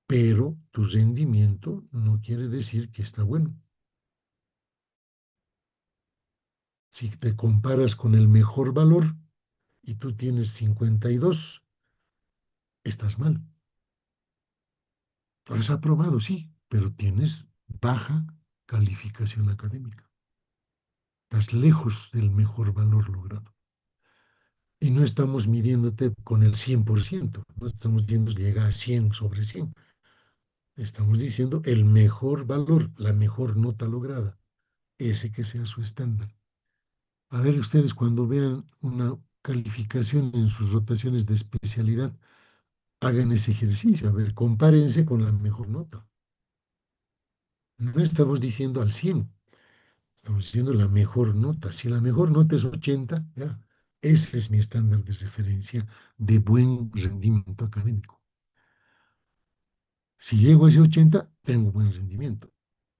Pero tu rendimiento no quiere decir que está bueno. Si te comparas con el mejor valor y tú tienes 52, estás mal. Has aprobado, sí, pero tienes baja calificación académica. Estás lejos del mejor valor logrado. Y no estamos midiéndote con el 100%, no estamos diciendo llega a 100 sobre 100. Estamos diciendo el mejor valor, la mejor nota lograda, ese que sea su estándar. A ver, ustedes cuando vean una calificación en sus rotaciones de especialidad, hagan ese ejercicio, a ver, compárense con la mejor nota. No estamos diciendo al 100, estamos diciendo la mejor nota. Si la mejor nota es 80, ya, ese es mi estándar de referencia de buen rendimiento académico. Si llego a ese 80, tengo buen rendimiento.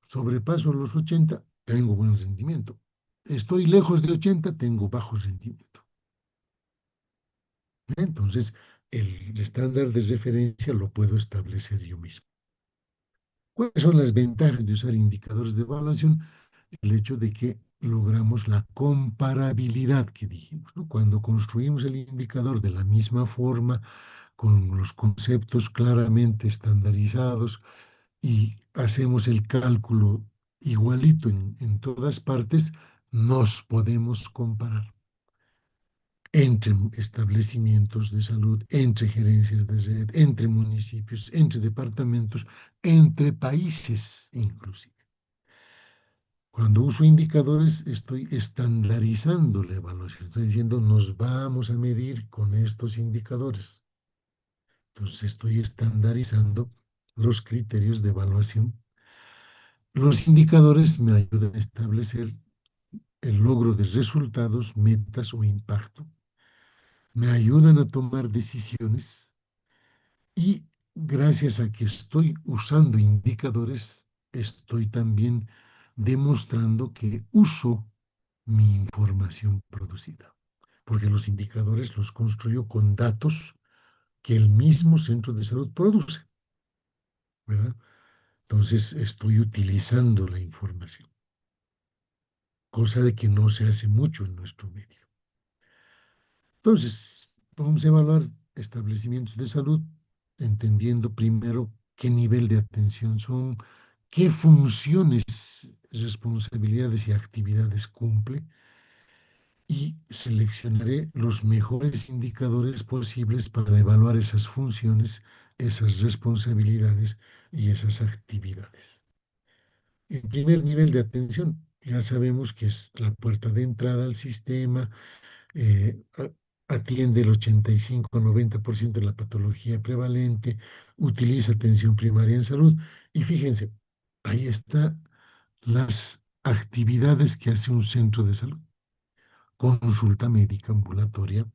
Sobrepaso los 80, tengo buen rendimiento. Estoy lejos de 80, tengo bajo rendimiento. Entonces, el estándar de referencia lo puedo establecer yo mismo. ¿Cuáles son las ventajas de usar indicadores de evaluación? El hecho de que logramos la comparabilidad que dijimos, ¿no? Cuando construimos el indicador de la misma forma, con los conceptos claramente estandarizados y hacemos el cálculo igualito en todas partes, nos podemos comparar entre establecimientos de salud, entre gerencias de red, entre municipios, entre departamentos, entre países inclusive. Cuando uso indicadores, estoy estandarizando la evaluación. Estoy diciendo, nos vamos a medir con estos indicadores. Entonces, estoy estandarizando los criterios de evaluación. Los indicadores me ayudan a establecer el logro de resultados, metas o impacto. Me ayudan a tomar decisiones y gracias a que estoy usando indicadores, estoy también demostrando que uso mi información producida, porque los indicadores los construyo con datos que el mismo centro de salud produce, ¿verdad? Entonces estoy utilizando la información, cosa de que no se hace mucho en nuestro medio. Entonces, vamos a evaluar establecimientos de salud, entendiendo primero qué nivel de atención son, qué funciones, responsabilidades y actividades cumple, y seleccionaré los mejores indicadores posibles para evaluar esas funciones, esas responsabilidades y esas actividades. En primer nivel de atención, ya sabemos que es la puerta de entrada al sistema, atiende el 85-90% de la patología prevalente, utiliza atención primaria en salud. Y fíjense, ahí están las actividades que hace un centro de salud. Consulta médica ambulatoria,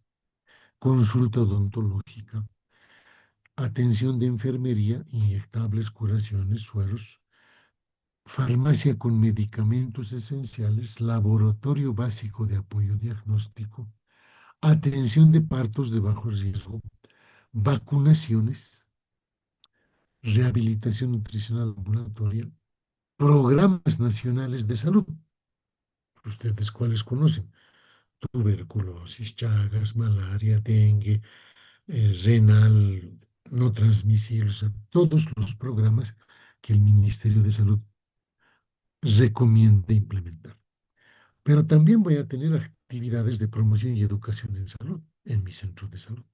consulta odontológica, atención de enfermería, inyectables, curaciones, sueros, farmacia con medicamentos esenciales, laboratorio básico de apoyo diagnóstico, atención de partos de bajo riesgo, vacunaciones, rehabilitación nutricional ambulatoria, programas nacionales de salud. ¿Ustedes cuáles conocen? Tuberculosis, Chagas, malaria, dengue, renal, no transmisible, o sea, todos los programas que el Ministerio de Salud recomienda implementar. Pero también voy a tener actividades de promoción y educación en salud en mi centro de salud.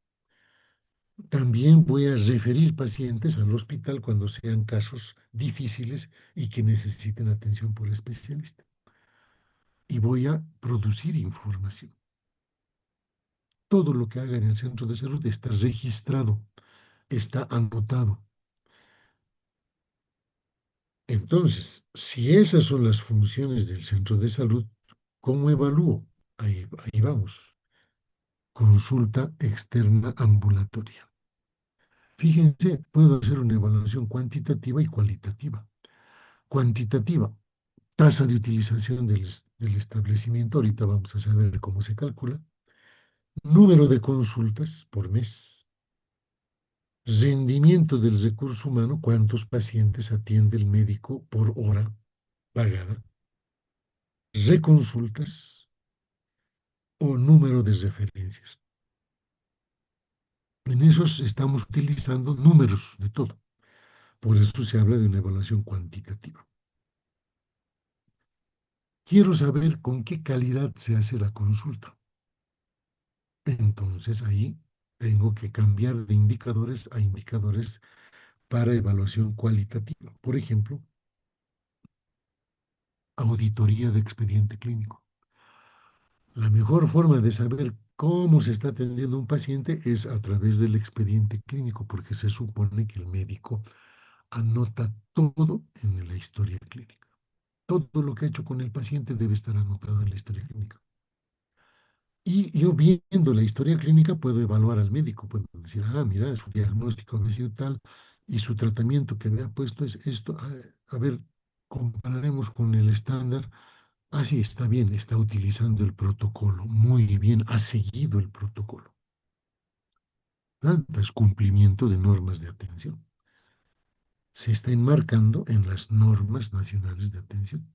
También voy a referir pacientes al hospital cuando sean casos difíciles y que necesiten atención por especialista. Y voy a producir información. Todo lo que haga en el centro de salud está registrado, está anotado. Entonces, si esas son las funciones del centro de salud, ¿cómo evalúo? Ahí vamos. Consulta externa ambulatoria. Fíjense, puedo hacer una evaluación cuantitativa y cualitativa. Cuantitativa, tasa de utilización del establecimiento, ahorita vamos a saber cómo se calcula. Número de consultas por mes. Rendimiento del recurso humano, cuántos pacientes atiende el médico por hora pagada. Reconsultas o número de referencias. En esos estamos utilizando números de todo. Por eso se habla de una evaluación cuantitativa. Quiero saber con qué calidad se hace la consulta. Entonces ahí tengo que cambiar de indicadores a indicadores para evaluación cualitativa. Por ejemplo, auditoría de expediente clínico. La mejor forma de saber cómo se está atendiendo un paciente es a través del expediente clínico, porque se supone que el médico anota todo en la historia clínica. Todo lo que ha hecho con el paciente debe estar anotado en la historia clínica. Y yo viendo la historia clínica puedo evaluar al médico, puedo decir, mira, su diagnóstico ha sido tal y su tratamiento que me ha puesto es esto. A ver, compararemos con el estándar. Sí, está bien, está utilizando el protocolo, muy bien, ha seguido el protocolo. Es cumplimiento de normas de atención. Se está enmarcando en las normas nacionales de atención.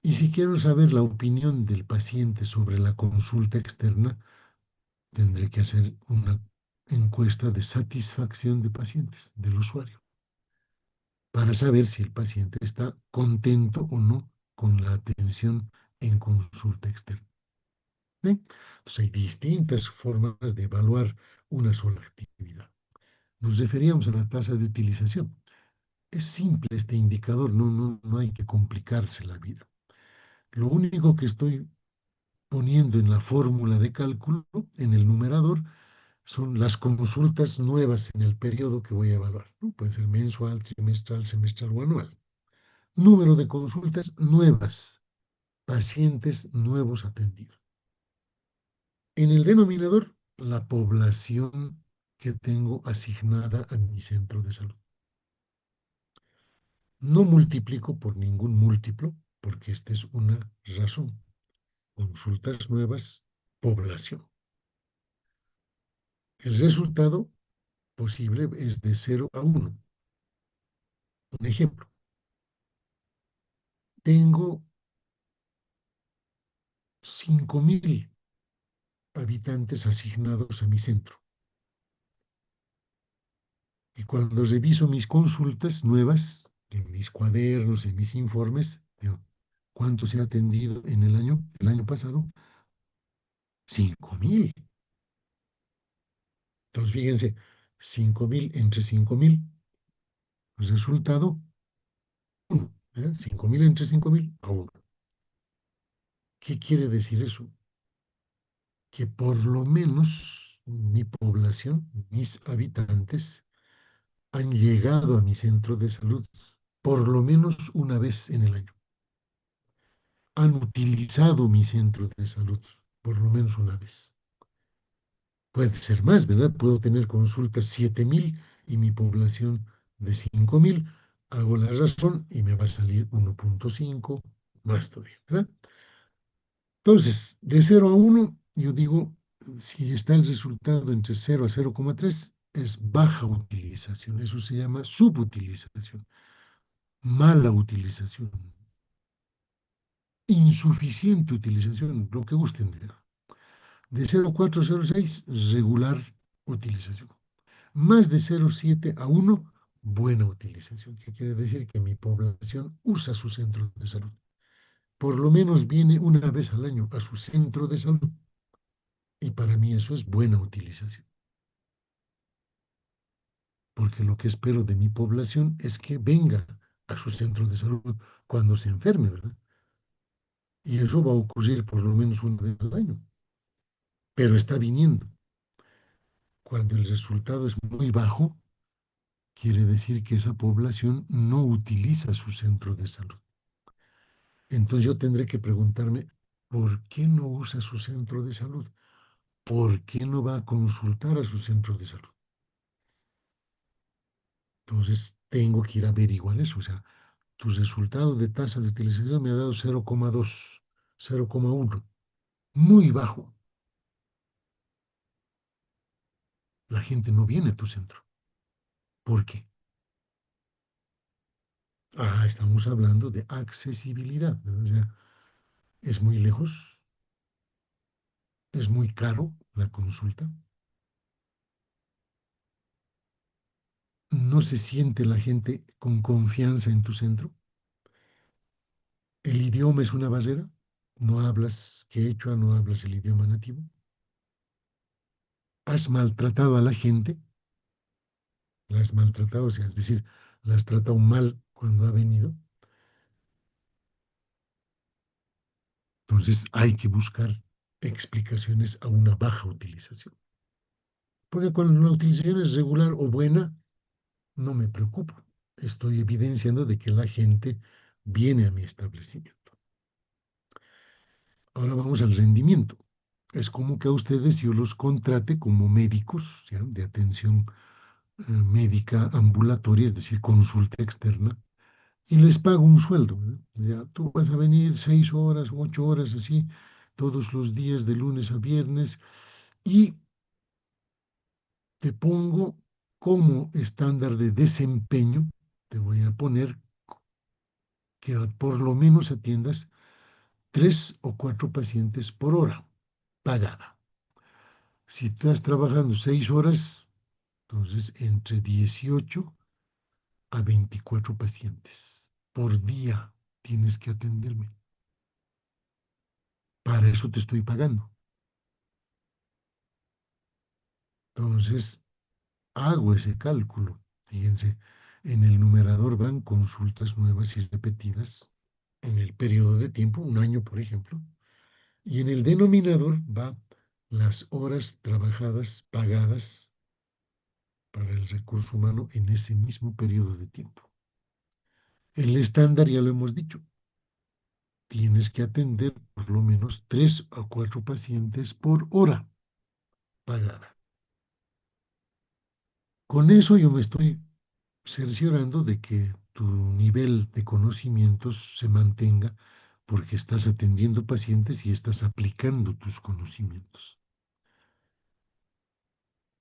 Y si quiero saber la opinión del paciente sobre la consulta externa, tendré que hacer una encuesta de satisfacción de pacientes, del usuario, para saber si el paciente está contento o no con la atención en consulta externa. ¿Bien? Entonces hay distintas formas de evaluar una sola actividad. Nos referíamos a la tasa de utilización. Es simple este indicador, no hay que complicarse la vida. Lo único que estoy poniendo en la fórmula de cálculo, en el numerador, son las consultas nuevas en el periodo que voy a evaluar, ¿no? Puede ser mensual, trimestral, semestral o anual. Número de consultas nuevas, pacientes nuevos atendidos. En el denominador, la población que tengo asignada a mi centro de salud. No multiplico por ningún múltiplo, porque esta es una razón. Consultas nuevas, población. El resultado posible es de 0 a 1. Un ejemplo. Tengo 5.000 habitantes asignados a mi centro. Y cuando reviso mis consultas nuevas, en mis cuadernos, en mis informes, digo, ¿cuánto se ha atendido en el año pasado? 5.000. Entonces, fíjense, 5.000 entre 5.000, resultado 1. 5.000 entre 5.000 a 1. ¿Qué quiere decir eso? Que por lo menos mi población, mis habitantes, han llegado a mi centro de salud por lo menos una vez en el año. Han utilizado mi centro de salud por lo menos una vez. Puede ser más, ¿verdad? Puedo tener consultas 7.000 y mi población de 5.000. Hago la razón y me va a salir 1.5 más todavía, ¿verdad? Entonces, de 0 a 1, yo digo, si está el resultado entre 0 a 0,3, es baja utilización. Eso se llama subutilización, mala utilización, insuficiente utilización, lo que gusten ver. De 0,4 a 0,6, regular utilización. Más de 0,7 a 1, buena utilización. ¿Qué quiere decir? Que mi población usa su centro de salud. Por lo menos viene una vez al año a su centro de salud. Y para mí eso es buena utilización. Porque lo que espero de mi población es que venga a su centro de salud cuando se enferme, ¿verdad? Y eso va a ocurrir por lo menos una vez al año. Pero está viniendo. Cuando el resultado es muy bajo, quiere decir que esa población no utiliza su centro de salud. Entonces yo tendré que preguntarme, ¿por qué no usa su centro de salud? ¿Por qué no va a consultar a su centro de salud? Entonces tengo que ir a averiguar eso. O sea, tu resultado de tasa de utilización me ha dado 0,2, 0,1, muy bajo. La gente no viene a tu centro. ¿Por qué? Estamos hablando de accesibilidad, ¿verdad? O sea, es muy lejos, es muy caro la consulta, no se siente la gente con confianza en tu centro, el idioma es una barrera, no hablas quechua, no hablas el idioma nativo, has maltratado a la gente, la has maltratado, o sea, es decir, la has tratado mal cuando ha venido. Entonces hay que buscar explicaciones a una baja utilización. Porque cuando la utilización es regular o buena, no me preocupo. Estoy evidenciando de que la gente viene a mi establecimiento. Ahora vamos al rendimiento. Es como que a ustedes yo los contrate como médicos, ¿ya?, de atención médica ambulatoria, es decir, consulta externa, y les pago un sueldo, ¿verdad? Ya, tú vas a venir 6 horas, 8 horas, así, todos los días de lunes a viernes, y te pongo como estándar de desempeño, te voy a poner que por lo menos atiendas 3 o 4 pacientes por hora, pagada. Si estás trabajando 6 horas, entonces entre 18 a 24 pacientes por día tienes que atenderme. Para eso te estoy pagando. Entonces, hago ese cálculo. Fíjense, en el numerador van consultas nuevas y repetidas en el periodo de tiempo, un año, por ejemplo, y en el denominador va las horas trabajadas, pagadas para el recurso humano en ese mismo periodo de tiempo. El estándar, ya lo hemos dicho, tienes que atender por lo menos 3 a 4 pacientes por hora pagada. Con eso yo me estoy cerciorando de que tu nivel de conocimientos se mantenga porque estás atendiendo pacientes y estás aplicando tus conocimientos.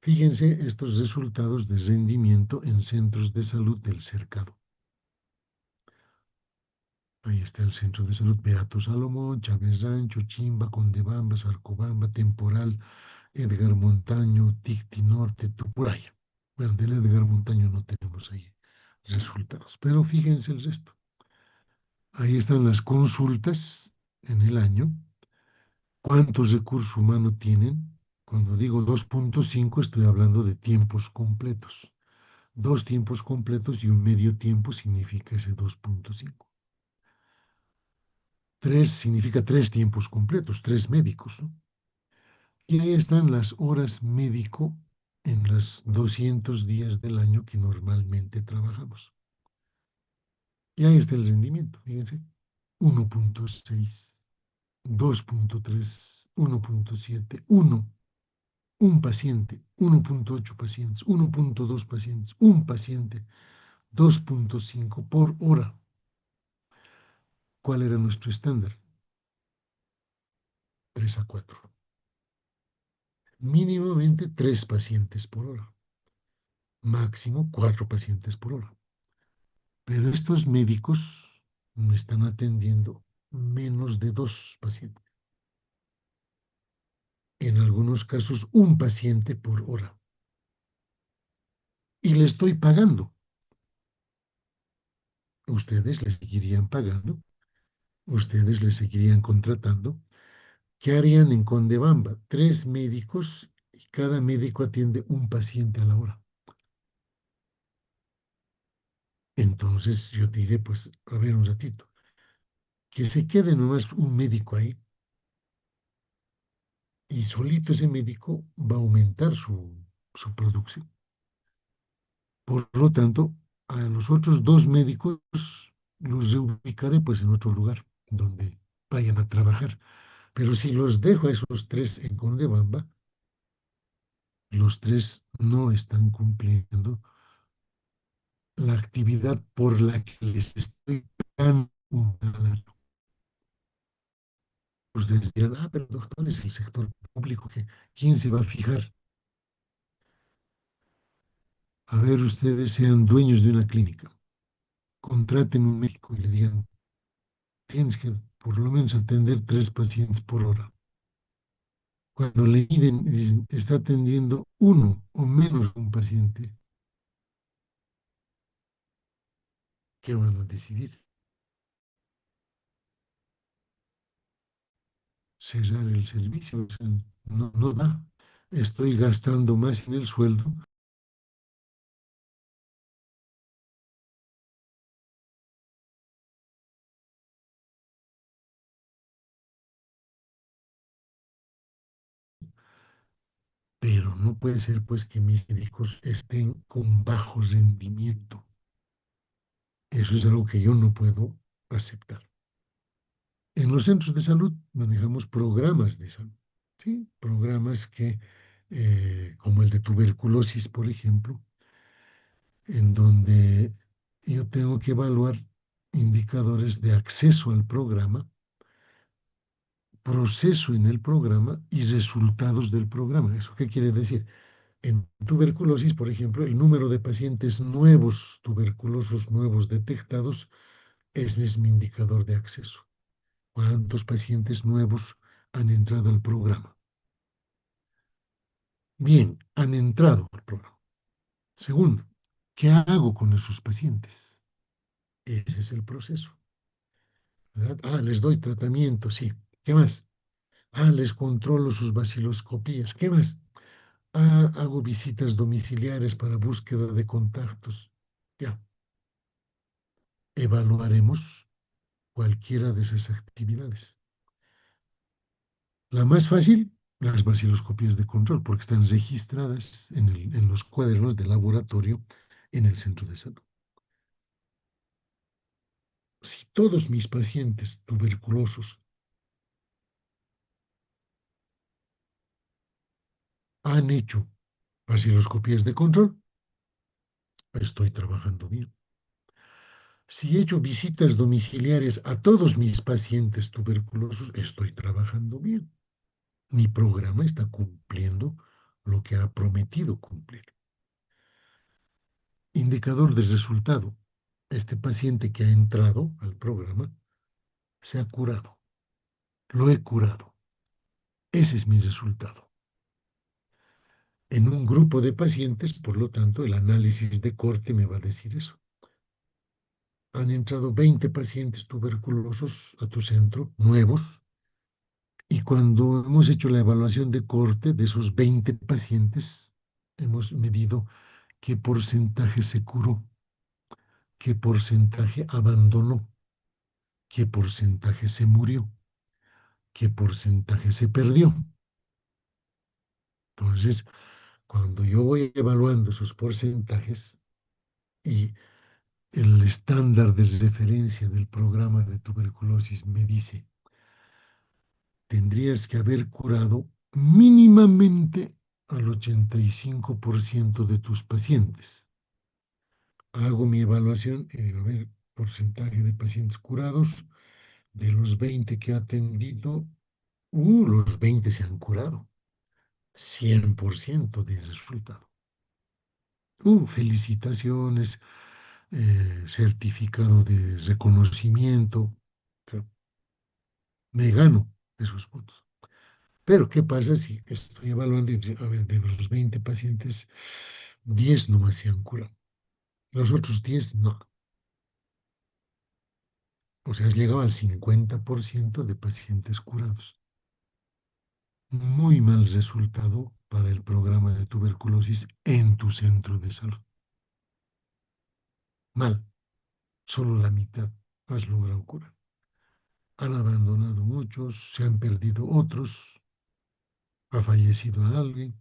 Fíjense estos resultados de rendimiento en centros de salud del cercado. Ahí está el centro de salud Beato Salomón, Chávez Rancho, Chimba, Condebamba, Sarcobamba, Temporal, Edgar Montaño, Ticti Norte, Tupuraya. Bueno, del Edgar Montaño no tenemos ahí resultados, pero fíjense el resto. Ahí están las consultas en el año ¿Cuántos recursos humanos tienen? Cuando digo 2.5 estoy hablando de tiempos completos. Dos tiempos completos y un medio tiempo significa ese 2.5. Tres significa tres tiempos completos, tres médicos, ¿no? Y ahí están las horas médico en los 200 días del año que normalmente trabajamos. Y ahí está el rendimiento, fíjense. 1.6, 2.3, 1.7, 1, un paciente, 1.8 pacientes, 1.2 pacientes, un paciente, 2.5 por hora. ¿Cuál era nuestro estándar? 3 a 4. Mínimamente 3 pacientes por hora. Máximo 4 pacientes por hora. Pero estos médicos me están atendiendo menos de 2 pacientes. En algunos casos, un paciente por hora. Y le estoy pagando. Ustedes le seguirían pagando. Ustedes le seguirían contratando. ¿Qué harían en Condebamba? 3 médicos y cada médico atiende un paciente a la hora. Entonces yo diré, pues, a ver un ratito, que se quede nomás un médico ahí y solito ese médico va a aumentar su producción. Por lo tanto, a los otros 2 médicos los reubicaré pues en otro lugar donde vayan a trabajar. Pero si los dejo a esos 3 en Condebamba, los 3 no están cumpliendo la actividad por la que les estoy pagando un salario. Ustedes dirán, pero doctor, es el sector público, ¿quién se va a fijar? A ver, ustedes sean dueños de una clínica, contraten un médico y le digan, tienes que por lo menos atender 3 pacientes por hora. Cuando le miden y dicen, está atendiendo uno o menos un paciente, ¿qué van a decidir? Cesar el servicio, o sea, no da. Estoy gastando más en el sueldo, pero no puede ser pues que mis médicos estén con bajo rendimiento. Eso es algo que yo no puedo aceptar. En los centros de salud manejamos programas de salud, ¿sí? Programas que, como el de tuberculosis, por ejemplo, en donde yo tengo que evaluar indicadores de acceso al programa, proceso en el programa y resultados del programa. ¿Eso qué quiere decir? En tuberculosis, por ejemplo, el número de pacientes nuevos, tuberculosos nuevos detectados, es mi indicador de acceso. ¿Cuántos pacientes nuevos han entrado al programa? Bien, han entrado al programa. Segundo, ¿qué hago con esos pacientes? Ese es el proceso, ¿verdad? Les doy tratamiento, sí. ¿Qué más? Les controlo sus baciloscopías. ¿Qué más? Hago visitas domiciliares para búsqueda de contactos. Ya, evaluaremos cualquiera de esas actividades. La más fácil, las baciloscopías de control, porque están registradas en los cuadernos de laboratorio en el centro de salud. Si todos mis pacientes tuberculosos han hecho baciloscopías de control, estoy trabajando bien. Si he hecho visitas domiciliares a todos mis pacientes tuberculosos, estoy trabajando bien. Mi programa está cumpliendo lo que ha prometido cumplir. Indicador de resultado. Este paciente que ha entrado al programa se ha curado. Lo he curado. Ese es mi resultado. En un grupo de pacientes, por lo tanto, el análisis de corte me va a decir eso. Han entrado 20 pacientes tuberculosos a tu centro, nuevos, y cuando hemos hecho la evaluación de corte de esos 20 pacientes, hemos medido qué porcentaje se curó, qué porcentaje abandonó, qué porcentaje se murió, qué porcentaje se perdió. Entonces, cuando yo voy evaluando esos porcentajes y el estándar de referencia del programa de tuberculosis me dice, tendrías que haber curado mínimamente al 85% de tus pacientes. Hago mi evaluación y digo, a ver, porcentaje de pacientes curados, de los 20 que he atendido, los 20 se han curado. 100% de resultado. Felicitaciones, certificado de reconocimiento. O sea, me gano esos puntos. Pero, ¿qué pasa si estoy evaluando y a ver, de los 20 pacientes, 10 nomás se han curado? Los otros 10 no. O sea, has llegado al 50% de pacientes curados. Muy mal resultado para el programa de tuberculosis en tu centro de salud. Mal. Solo la mitad has logrado curar. Han abandonado muchos, se han perdido otros, ha fallecido alguien,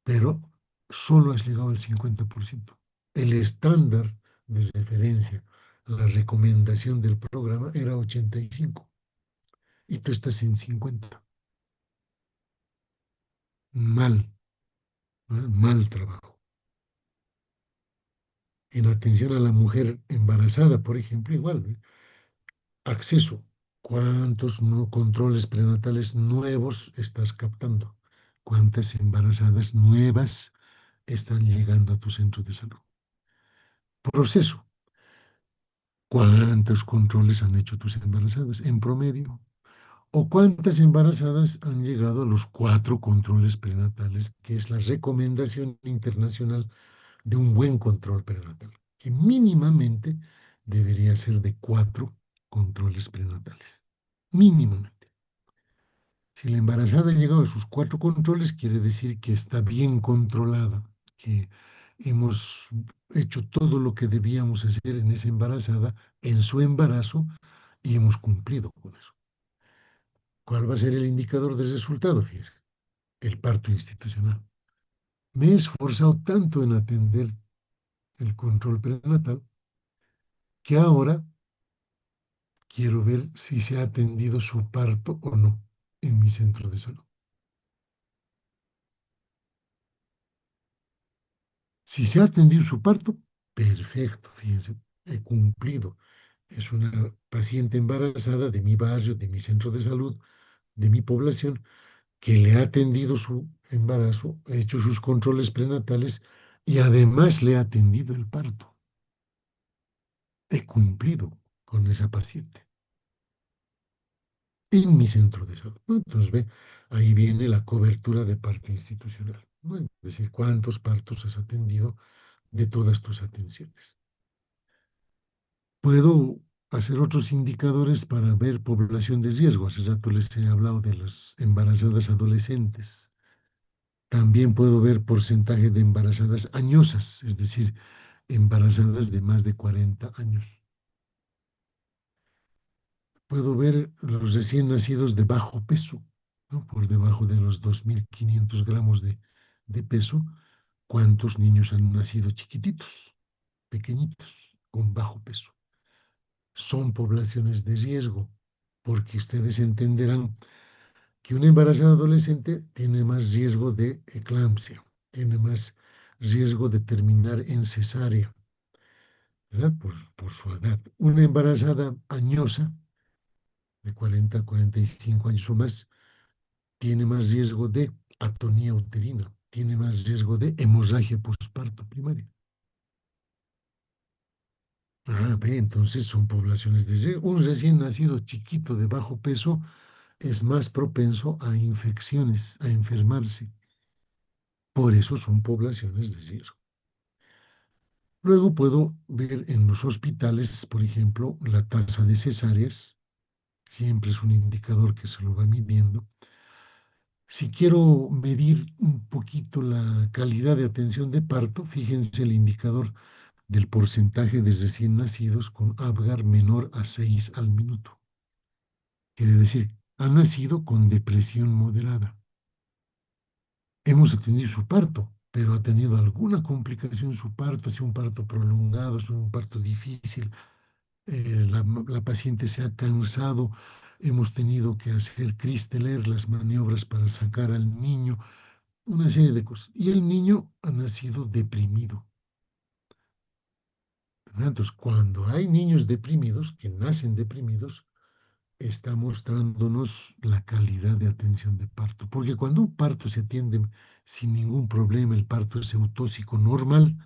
pero solo has llegado al 50%. El estándar de referencia, la recomendación del programa era 85 y tú estás en 50. Mal, mal trabajo. En atención a la mujer embarazada, por ejemplo, igual, acceso. ¿Cuántos controles prenatales nuevos estás captando? ¿Cuántas embarazadas nuevas están llegando a tu centro de salud? Proceso. ¿Cuántos controles han hecho tus embarazadas en promedio? ¿O cuántas embarazadas han llegado a los 4 controles prenatales, que es la recomendación internacional de un buen control prenatal, que mínimamente debería ser de 4 controles prenatales? Mínimamente. Si la embarazada ha llegado a sus 4 controles, quiere decir que está bien controlada, que hemos hecho todo lo que debíamos hacer en esa embarazada, en su embarazo, y hemos cumplido con eso. ¿Cuál va a ser el indicador de resultado? Fíjese, el parto institucional. Me he esforzado tanto en atender el control prenatal que ahora quiero ver si se ha atendido su parto o no en mi centro de salud. Si se ha atendido su parto, perfecto, fíjense, he cumplido. Es una paciente embarazada de mi barrio, de mi centro de salud, de mi población, que le ha atendido su embarazo, ha hecho sus controles prenatales y además le ha atendido el parto. He cumplido con esa paciente en mi centro de salud, ¿no? Entonces, ve, ahí viene la cobertura de parto institucional, ¿no? Es decir, cuántos partos has atendido de todas tus atenciones. Puedo hacer otros indicadores para ver población de riesgo. Hace rato les he hablado de las embarazadas adolescentes. También puedo ver porcentaje de embarazadas añosas, es decir, embarazadas de más de 40 años. Puedo ver los recién nacidos de bajo peso, ¿no? Por debajo de los 2.500 gramos de peso. ¿Cuántos niños han nacido chiquititos, pequeñitos, con bajo peso? Son poblaciones de riesgo, porque ustedes entenderán que una embarazada adolescente tiene más riesgo de eclampsia, tiene más riesgo de terminar en cesárea, ¿verdad? Por su edad. Una embarazada añosa, de 40 a 45 años o más, tiene más riesgo de atonía uterina, tiene más riesgo de hemorragia postparto primaria. Ve, entonces son poblaciones de riesgo. Un recién nacido chiquito de bajo peso es más propenso a infecciones, a enfermarse. Por eso son poblaciones de riesgo. Luego puedo ver en los hospitales, por ejemplo, la tasa de cesáreas, siempre es un indicador que se lo va midiendo. Si quiero medir un poquito la calidad de atención de parto, fíjense el indicador del porcentaje de recién nacidos con Apgar menor a 6 al minuto. Quiere decir, ha nacido con depresión moderada. Hemos atendido su parto, pero ha tenido alguna complicación su parto, si un parto prolongado, si un parto difícil, la paciente se ha cansado, hemos tenido que hacer Christeler, las maniobras para sacar al niño, una serie de cosas. Y el niño ha nacido deprimido. Entonces, cuando hay niños deprimidos, que nacen deprimidos, está mostrándonos la calidad de atención de parto. Porque cuando un parto se atiende sin ningún problema, el parto es eutóxico normal,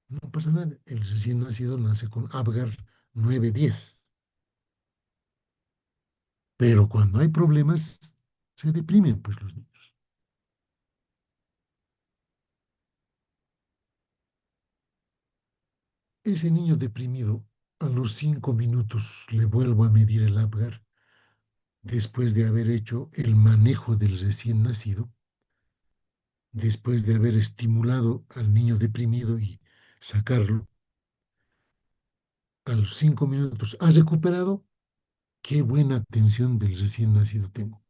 no pasa nada. El recién nacido nace con Apgar 9-10. Pero cuando hay problemas, se deprimen pues los niños. Ese niño deprimido, a los 5 minutos le vuelvo a medir el Apgar después de haber hecho el manejo del recién nacido, después de haber estimulado al niño deprimido y sacarlo. A los 5 minutos, ¿has recuperado? Qué buena atención del recién nacido tengo.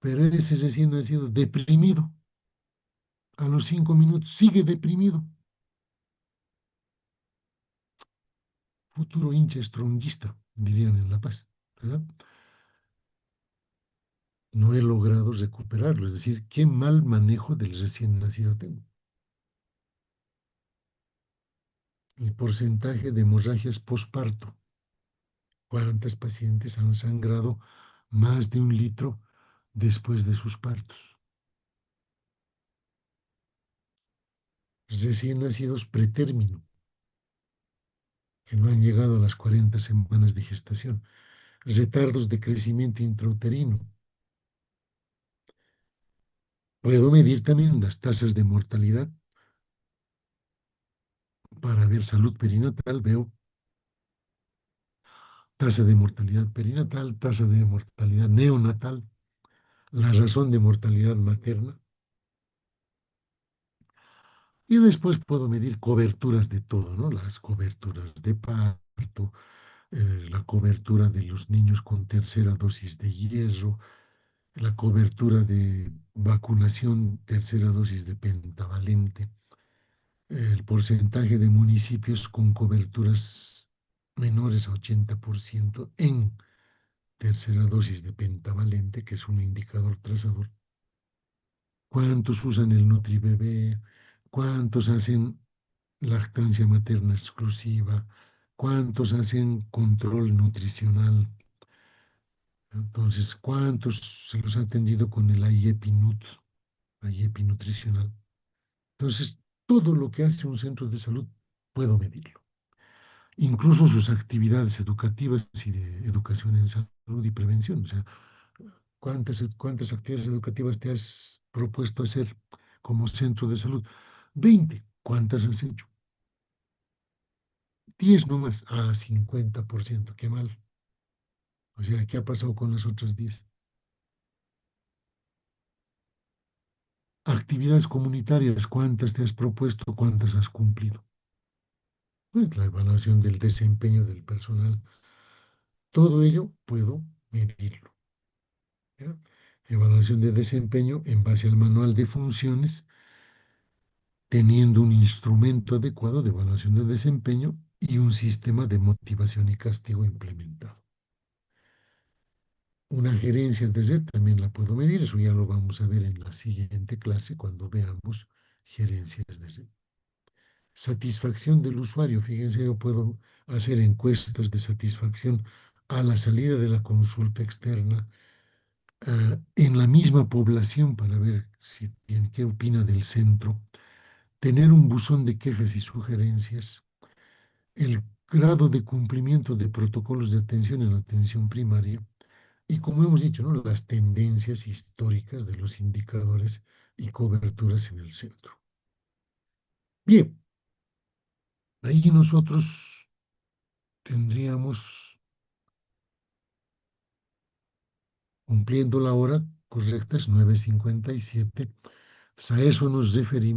Pero ese recién nacido deprimido, a los 5 minutos sigue deprimido. Futuro hincha estronguista, dirían en La Paz, ¿verdad? No he logrado recuperarlo, es decir, qué mal manejo del recién nacido tengo. El porcentaje de hemorragias posparto. ¿Cuántas pacientes han sangrado más de 1 litro después de sus partos? Recién nacidos pretérmino, que no han llegado a las 40 semanas de gestación. Retardos de crecimiento intrauterino. Puedo medir también las tasas de mortalidad para ver salud perinatal. Veo tasa de mortalidad perinatal, tasa de mortalidad neonatal, la razón de mortalidad materna. Y después puedo medir coberturas de todo, ¿no? Las coberturas de parto, la cobertura de los niños con tercera dosis de hierro, la cobertura de vacunación, tercera dosis de pentavalente, el porcentaje de municipios con coberturas menores a 80% en tercera dosis de pentavalente, que es un indicador trazador. ¿Cuántos usan el NutriBebé? ¿Cuántos hacen lactancia materna exclusiva? ¿Cuántos hacen control nutricional? Entonces, ¿cuántos se los ha atendido con el IEPI-NUT, IEPI nutricional? Entonces, todo lo que hace un centro de salud puedo medirlo. Incluso sus actividades educativas y de educación en salud y prevención. O sea, ¿cuántas actividades educativas te has propuesto hacer como centro de salud? 20. ¿Cuántas has hecho? 10 nomás. Ah, 50%. Qué mal. O sea, ¿qué ha pasado con las otras 10? Actividades comunitarias, ¿cuántas te has propuesto? ¿Cuántas has cumplido? Pues la evaluación del desempeño del personal. Todo ello puedo medirlo. ¿Ya? Evaluación de desempeño en base al manual de funciones, teniendo un instrumento adecuado de evaluación de desempeño y un sistema de motivación y castigo implementado. Una gerencia de red también la puedo medir, eso ya lo vamos a ver en la siguiente clase cuando veamos gerencias de red. Satisfacción del usuario, fíjense, yo puedo hacer encuestas de satisfacción a la salida de la consulta externa, en la misma población para ver qué opina del centro, tener un buzón de quejas y sugerencias, el grado de cumplimiento de protocolos de atención en la atención primaria y, como hemos dicho, ¿no?, las tendencias históricas de los indicadores y coberturas en el centro. Bien, ahí nosotros tendríamos cumpliendo la hora correcta es 9:57. Entonces, a eso nos referimos